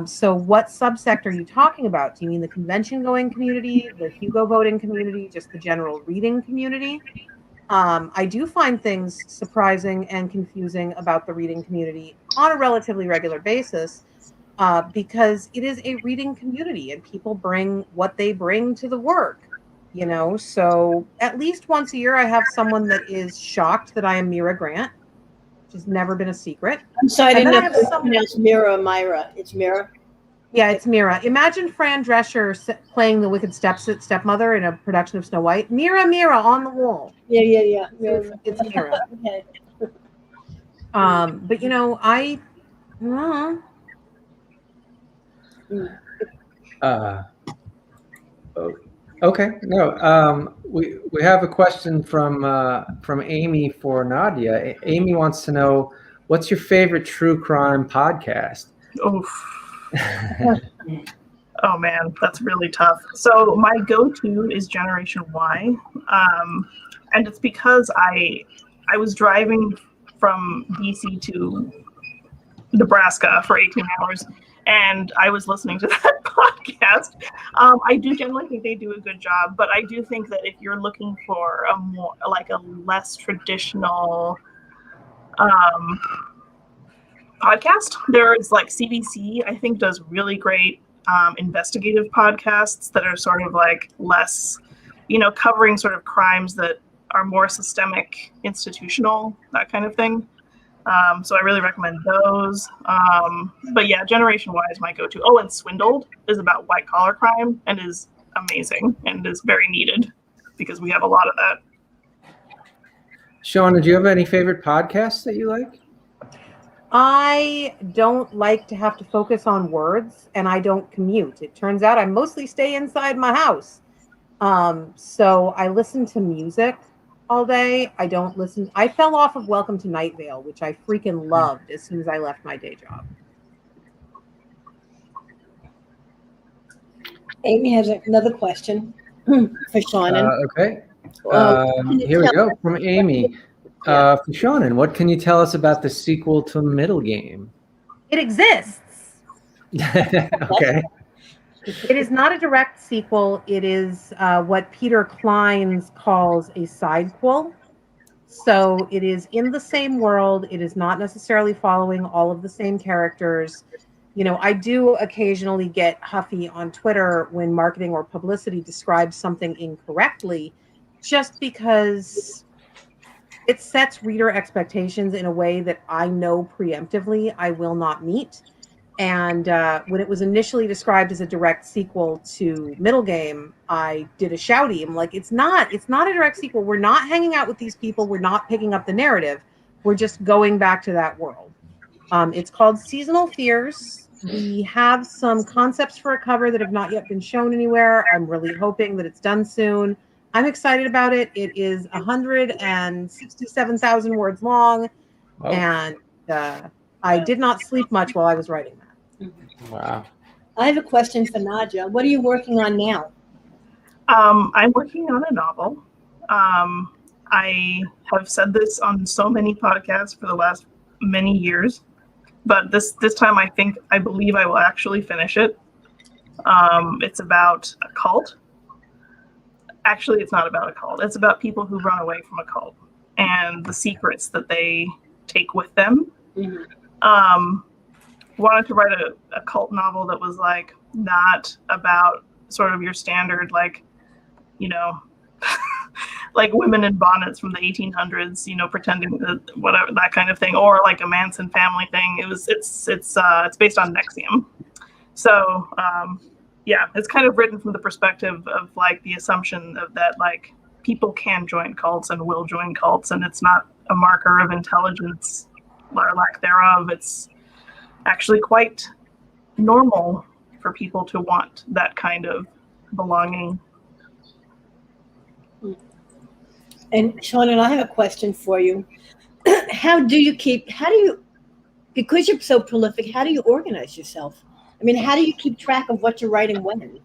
So what subsect are you talking about? Do you mean the convention going community, the Hugo voting community, just the general reading community? I do find things surprising and confusing about the reading community on a relatively regular basis, because it is a reading community and people bring what they bring to the work. You know, so at least once a year, I have someone that is shocked that I am Mira Grant, which has never been a secret. I'm sorry, I didn't know if it was pronounced Mira or Myra. It's Mira? Yeah, it's Mira. Imagine Fran Drescher playing the wicked stepmother in a production of Snow White. Mira, Mira on the wall. Yeah. It's Mira. Okay. But Okay. No. We have a question from Amy for Nadia. Amy wants to know, what's your favorite true crime podcast? Oh man, that's really tough. So my go-to is Generation Y, and it's because I was driving from DC to Nebraska for 18 hours, and I was listening to that podcast. I do generally think they do a good job, but I do think that if you're looking for a more like a less traditional podcast, there's like CBC, I think, does really great investigative podcasts that are sort of like less, covering sort of crimes that are more systemic, institutional, that kind of thing. So I really recommend those. But yeah, Generation Y is my go-to. Oh, and Swindled is about white collar crime and is amazing and is very needed because we have a lot of that. Shawn, do you have any favorite podcasts that you like? I don't like to have to focus on words, and I don't commute. It turns out I mostly stay inside my house. So I listen to music all day. I fell off of Welcome to Night Vale, which I freaking loved as soon as I left my day job. Amy has another question for Shawn. Okay. Here we go from Amy. For Shawn, what can you tell us about the sequel to Middle Game? It exists. Okay. It is not a direct sequel. It is what Peter Clines calls a sidequel. So it is in the same world. It is not necessarily following all of the same characters. I do occasionally get huffy on Twitter when marketing or publicity describes something incorrectly, just because it sets reader expectations in a way that I know preemptively I will not meet. And when it was initially described as a direct sequel to Middle Game, I did a shouty. I'm like, it's not a direct sequel. We're not hanging out with these people. We're not picking up the narrative. We're just going back to that world. It's called Seasonal Fears. We have some concepts for a cover that have not yet been shown anywhere. I'm really hoping that it's done soon. I'm excited about it. It is 167,000 words long, and I did not sleep much while I was writing that. Wow. I have a question for Nadia. What are you working on now? I'm working on a novel. I have said this on so many podcasts for the last many years, but this time I believe I will actually finish it. It's about a cult. Actually, it's not about a cult. It's about people who run away from a cult and the secrets that they take with them. Mm-hmm. Wanted to write a cult novel that was like not about sort of your standard like like women in bonnets from the 1800s, pretending that whatever, that kind of thing, or like a Manson family thing. It's based on NXIVM. So yeah, it's kind of written from the perspective of like the assumption of that like people can join cults and will join cults, and it's not a marker of intelligence or lack thereof. It's actually quite normal for people to want that kind of belonging. And Shawn, and I have a question for you. Because you're so prolific, how do you organize yourself? I mean, how do you keep track of what you're writing when?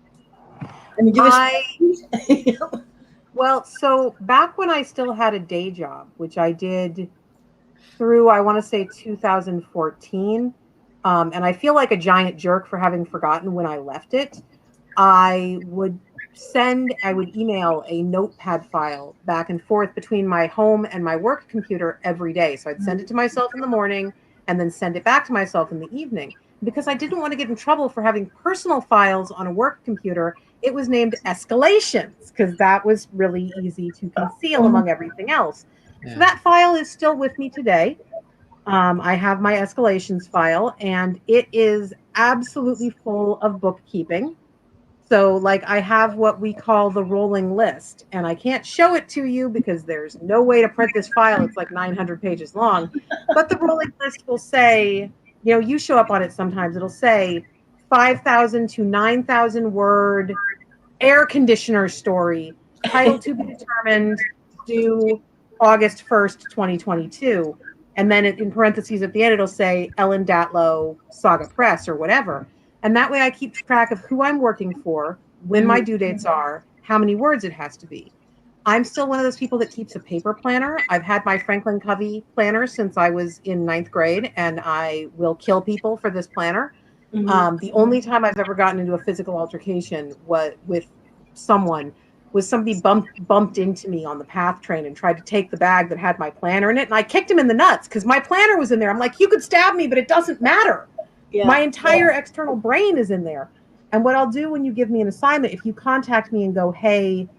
I mean, well, so back when I still had a day job, which I did through, I want to say 2014, and I feel like a giant jerk for having forgotten when I left it, I would email a notepad file back and forth between my home and my work computer every day. So I'd send it to myself in the morning and then send it back to myself in the evening. Because I didn't want to get in trouble for having personal files on a work computer, it was named escalations, because that was really easy to conceal among everything else. Yeah. So that file is still with me today. I have my escalations file, and it is absolutely full of bookkeeping. So like I have what we call the rolling list, and I can't show it to you because there's no way to print this file. It's like 900 pages long. But the rolling list will say, you show up on it sometimes. It'll say 5,000 to 9,000 word air conditioner story, title to be determined, due August 1st, 2022. And then in parentheses at the end, it'll say Ellen Datlow, Saga Press, or whatever. And that way I keep track of who I'm working for, when my due dates are, how many words it has to be. I'm still one of those people that keeps a paper planner. I've had my Franklin Covey planner since I was in 9th grade, and I will kill people for this planner. The only time I've ever gotten into a physical altercation with someone was somebody bumped into me on the PATH train and tried to take the bag that had my planner in it. And I kicked him in the nuts because my planner was in there. I'm like, you could stab me, but it doesn't matter. Yeah. My entire external brain is in there. And what I'll do when you give me an assignment, if you contact me and go, hey,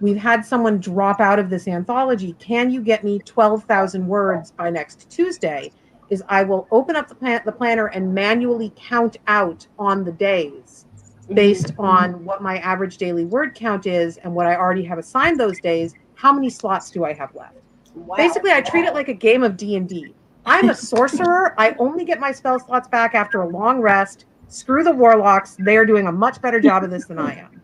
we've had someone drop out of this anthology, can you get me 12,000 words by next Tuesday? Is I will open up the planner and manually count out on the days based on what my average daily word count is and what I already have assigned those days. How many slots do I have left? Wow. Basically, I treat it like a game of D&D. I'm a sorcerer. I only get my spell slots back after a long rest. Screw the warlocks. They are doing a much better job of this than I am.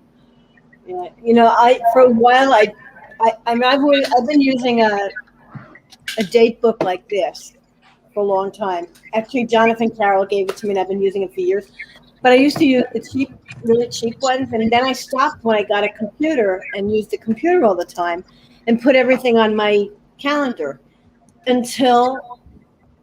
Yeah, for a while I've been using a date book like this for a long time. Actually, Jonathan Carroll gave it to me, and I've been using it for years. But I used to use the really cheap ones, and then I stopped when I got a computer and used the computer all the time, and put everything on my calendar until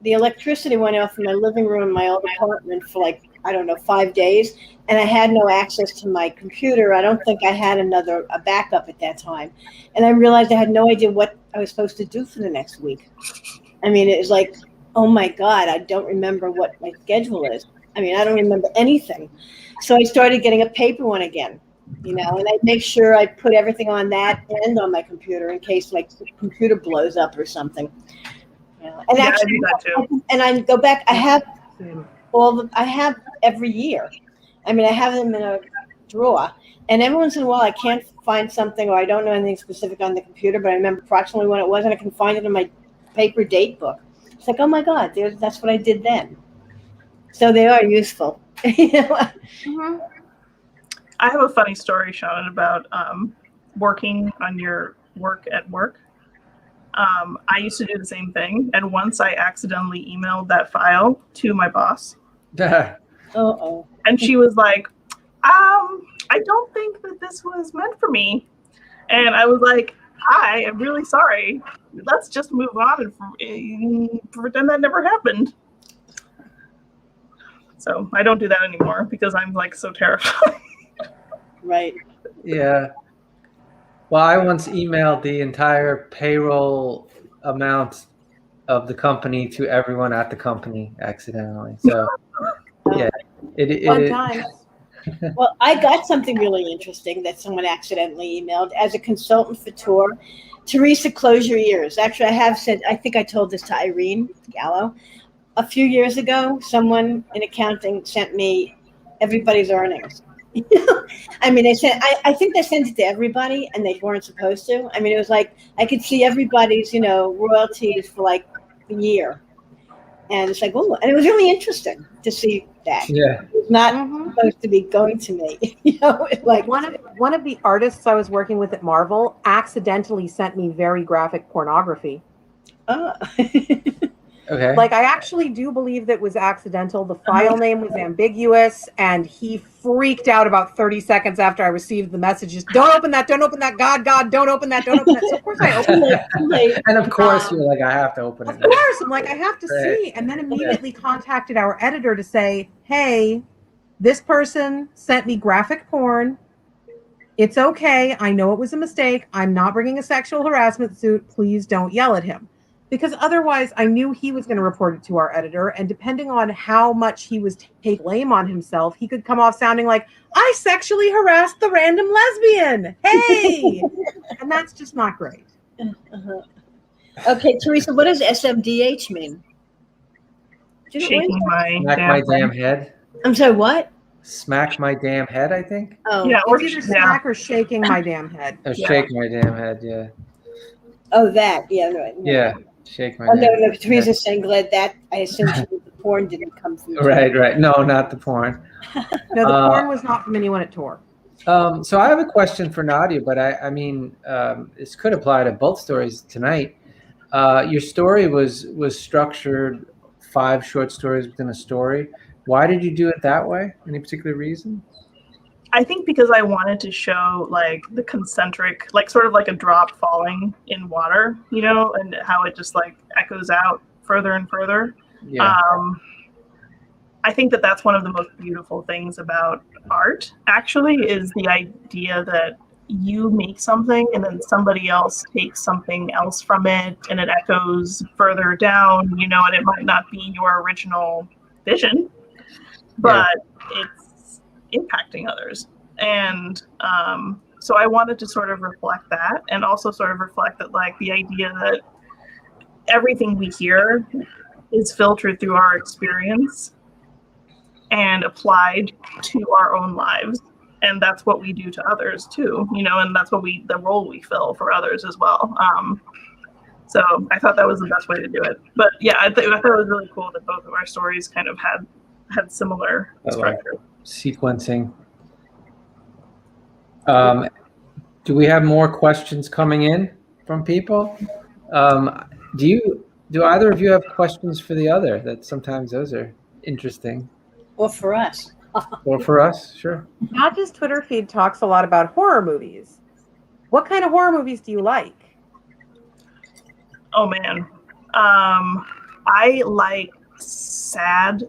the electricity went off in my living room in my old apartment for 5 days, and I had no access to my computer. I don't think I had a backup at that time, and I realized I had no idea what I was supposed to do for the next week. I mean, it was like, oh my God, I don't remember what my schedule is. I mean, I don't remember anything. So I started getting a paper one again, and I make sure I put everything on that and on my computer in case the computer blows up or something. And actually, I do that too. And I go back. I have I have every year. I mean, I have them in a drawer, and every once in a while I can't find something or I don't know anything specific on the computer, but I remember approximately when it was, and I can find it in my paper date book. It's like, oh my God, that's what I did then. So they are useful. I have a funny story, Shawn, about working on your work at work. I used to do the same thing, and once I accidentally emailed that file to my boss. And she was like, I don't think that this was meant for me. And I was like, hi, I'm really sorry. Let's just move on and pretend that never happened. So I don't do that anymore because I'm so terrified. Right. Yeah. Well, I once emailed the entire payroll amount of the company to everyone at the company accidentally. So, yeah. Well, I got something really interesting that someone accidentally emailed. As a consultant for Tor, Teresa, close your ears. Actually, I think I told this to Irene Gallo. A few years ago, someone in accounting sent me everybody's earnings. I mean, I think they sent it to everybody, and they weren't supposed to. I mean, it was like I could see everybody's, royalties for a year, and it's like, oh, and it was really interesting to see that. Yeah, it was not supposed to be going to me. One of the artists I was working with at Marvel accidentally sent me very graphic pornography. Oh. Okay. I actually do believe that was accidental. The file name was ambiguous, and he freaked out about 30 seconds after I received the messages. Don't open that. Don't open that. God, don't open that. Don't open that. So of course I opened it. And of course you're like, I have to open it. Of course. I'm like, I have to see. And then immediately contacted our editor to say, hey, this person sent me graphic porn. It's okay. I know it was a mistake. I'm not bringing a sexual harassment suit. Please don't yell at him. Because otherwise, I knew he was going to report it to our editor, and depending on how much he was take blame on himself, he could come off sounding like, I sexually harassed the random lesbian. Hey! And that's just not great. Okay, Teresa, what does SMDH mean? Shaking my damn head. I'm sorry, what? Smack My Damn Head, I think. Oh, Yeah, or It's either smack or shaking my damn head. Oh, Shake My Damn Head, yeah. Oh, that. Yeah, right. Yeah, Shake My Oh, Damn no, Head. Teresa's saying glad that I assumed the porn didn't come from. Right. No, not the porn. No, the porn was not from anyone at tour. So I have a question for Nadia, but I mean, this could apply to both stories tonight. Your story was structured 5 short stories within a story. Why did you do it that way? Any particular reason? I think because I wanted to show like the concentric, like sort of like a drop falling in water, you know, and how it just like echoes out further and further. Yeah. I think that that's one of the most beautiful things about art, actually, is the idea that you make something and then somebody else takes something else from it and it echoes further down, you know, and it might not be your original vision, but it's impacting others. And so I wanted to sort of reflect that, and also sort of reflect that, like, the idea that everything we hear is filtered through our experience and applied to our own lives. And that's what we do to others too, you know, and that's what the role we fill for others as well. So I thought that was the best way to do it. But yeah, I thought it was really cool that both of our stories kind of had similar structure. Sequencing. Do we have more questions coming in from people? Do either of you have questions for the other? That sometimes those are interesting. Or for us. Or for us, sure. Nadia's Twitter feed talks a lot about horror movies. What kind of horror movies do you like? Oh man, I like sad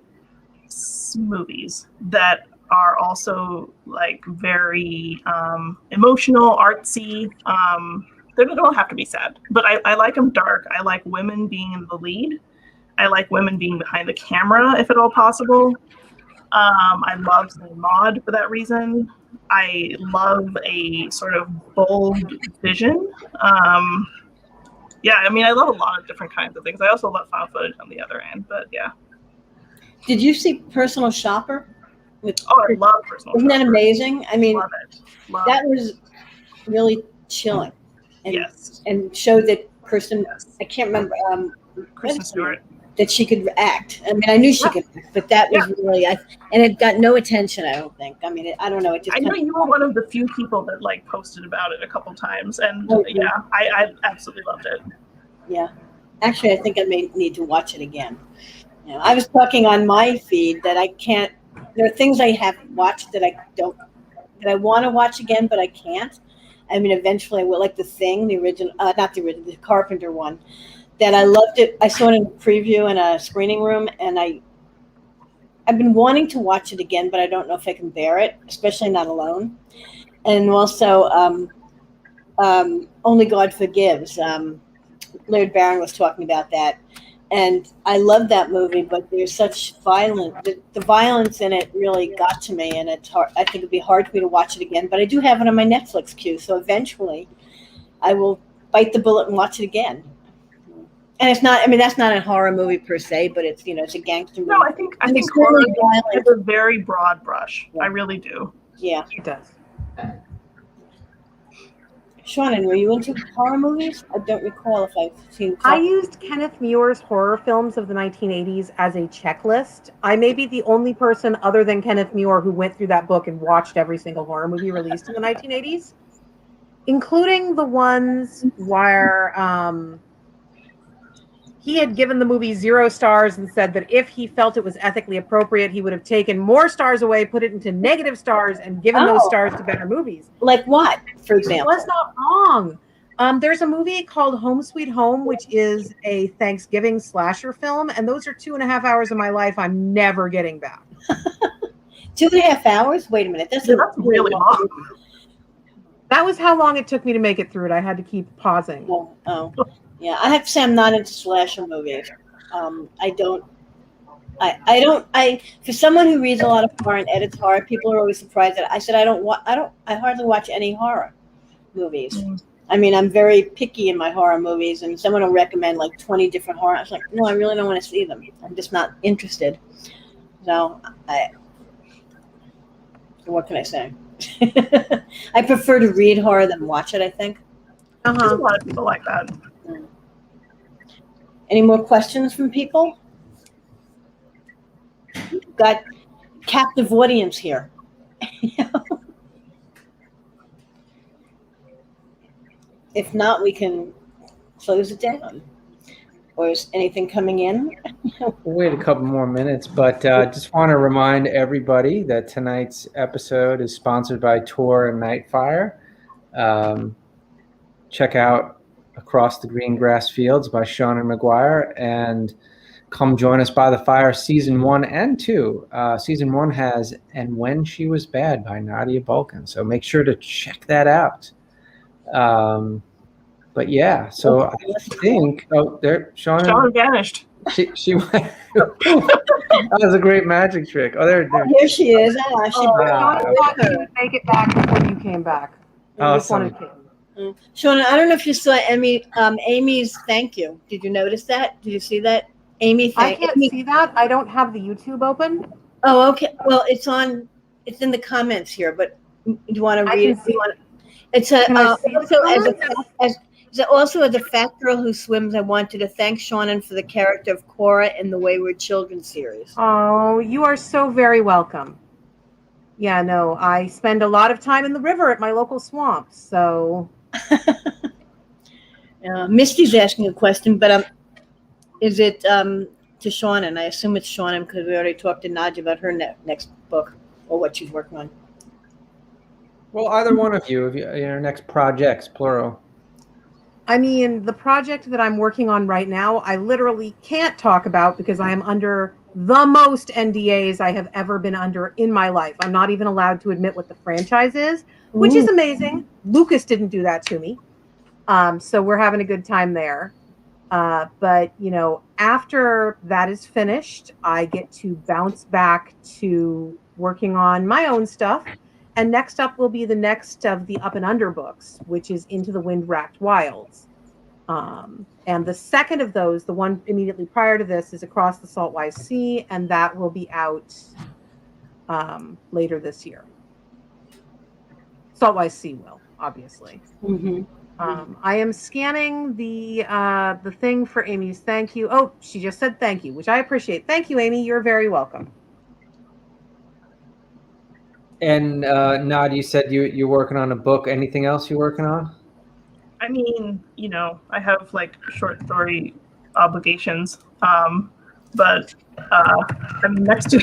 movies that are also like very emotional, artsy. They don't have to be sad, but I like them dark. I like women being in the lead. I like women being behind the camera, if at all possible. I love Zen Maud for that reason. I love a sort of bold vision. Yeah, I mean, I love a lot of different kinds of things. I also love found footage on the other end, but yeah. Did you see Personal Shopper? I love Personal Isn't that Shopper. amazing? I mean, Love it. That was really chilling. And, Yes. And showed that Kristen, Yes. I can't remember, Kristen Stewart. that she could act. I mean, I knew she could act, but that was really, and it got no attention, I don't think. I mean, I don't know. It just. I know you were one of the few people that like posted about it a couple times, and I absolutely loved it. Yeah, actually, I think I may need to watch it again. You know, I was talking on my feed that I can't. There are things I have watched that I want to watch again, but I can't. I mean, eventually I will, like The Thing, the original, not the original, the Carpenter one. That I loved it. I saw it in a preview in a screening room, and I've been wanting to watch it again, but I don't know if I can bear it, especially not alone. And also, Only God Forgives. Laird Barron was talking about that, and I love that movie. But there's such violence. The violence in it really got to me, and it's hard. I think it'd be hard for me to watch it again. But I do have it on my Netflix queue, so eventually, I will bite the bullet and watch it again. And it's not, I mean, that's not a horror movie per se, but it's, you know, it's a gangster movie. No, I think horror is a very broad brush. Yeah. I really do. Yeah. It does. Shawn, were you into horror movies? I don't recall if I've seen. I used Kenneth Muir's horror films of the 1980s as a checklist. I may be the only person other than Kenneth Muir who went through that book and watched every single horror movie released in the 1980s, including the ones where he had given the movie 0 stars and said that if he felt it was ethically appropriate, he would have taken more stars away, put it into negative stars, and given those stars to better movies. Like what, for example? It was not wrong. There's a movie called Home Sweet Home, which is a Thanksgiving slasher film, and those are 2.5 hours of my life I'm never getting back. 2.5 hours? Wait a minute. That's really long. That was how long it took me to make it through it. I had to keep pausing. Oh. Yeah, I have to say I'm not into slasher movies. For someone who reads a lot of horror and edits horror, people are always surprised that I said I hardly watch any horror movies. Mm. I mean, I'm very picky in my horror movies, and someone will recommend like 20 different horror. I was like, no, I really don't want to see them. I'm just not interested. So What can I say? I prefer to read horror than watch it, I think. There's a lot of people like that. Any more questions from people? We've got captive audience here. If not, we can close it down. Or is anything coming in? We'll wait a couple more minutes, but just want to remind everybody that tonight's episode is sponsored by Tor and Nightfire. Check out Across the Green Grass Fields by Seanan McGuire, and come join us by the fire season 1 and 2. Season 1 has And When She Was Bad by Nadia Bulkin, so make sure to check that out. But yeah, so I think there Shawn vanished. She went. That was a great magic trick. Oh, there. Here she is. Make it back before you came back. Awesome. Shawn, I don't know if you saw Amy's thank you. Did you notice that? Did you see that? Amy, I can't see that. I don't have the YouTube open. Oh, okay. Well, it's in the comments here, but do you want to read it? It's also as a fat girl who swims, I wanted to thank Shawn for the character of Cora in the Wayward Children series. Oh, you are so very welcome. Yeah, no, I spend a lot of time in the river at my local swamp, so. Misty's asking a question, but is it to Shawn? And I assume it's Shawn because we already talked to Nadia about her next book or what she's working on. Well, either one of you, if your next projects, plural. I mean, the project that I'm working on right now, I literally can't talk about because I am under the most NDAs I have ever been under in my life. I'm not even allowed to admit what the franchise is, which is amazing. Lucas didn't do that to me. So we're having a good time there. But, after that is finished, I get to bounce back to working on my own stuff. And next up will be the next of the Up and Under books, which is Into the Wind-Racked Wilds. And the second of those, the one immediately prior to this, is Across the Saltwise Sea, and that will be out later this year. Saltwise Sea will, obviously. Mm-hmm. I am scanning the thing for Amy's thank you. Oh, she just said thank you, which I appreciate. Thank you, Amy. You're very welcome. And Nadia, you said you're working on a book. Anything else you're working on? I mean, I have short story obligations. But next to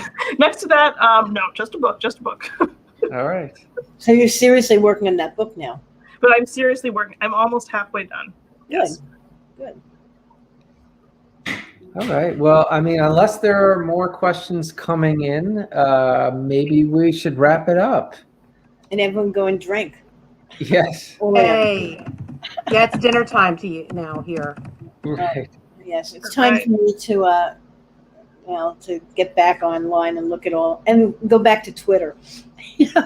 that, no, just a book. All right. So you're seriously working on that book now? But I'm seriously working. I'm almost halfway done. Yes. Good. All right. Well, I mean, unless there are more questions coming in, maybe we should wrap it up. And everyone go and drink. Yes. Hey. Yeah, it's dinner time to you now here. Right. Yes, it's time for me to to get back online and look at all and go back to Twitter.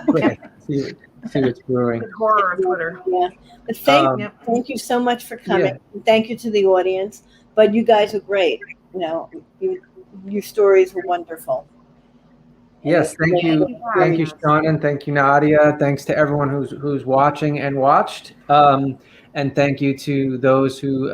Right. See what's brewing. The horror of Twitter. Yeah. But thank you so much for coming. Yeah. Thank you to the audience. But you guys are great. Your stories were wonderful. Yes, thank you. Thank you, Shawn, and thank you, Nadia. Thanks to everyone who's watching and watched. And thank you to those who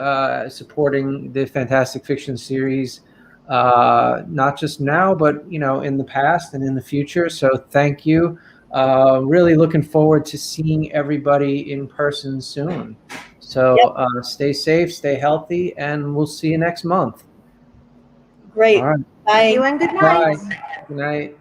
supporting the Fantastic Fiction series, not just now, but in the past and in the future. So thank you. Really looking forward to seeing everybody in person soon. So stay safe, stay healthy, and we'll see you next month. Great. All right. Bye. You and good night. Bye. Good night.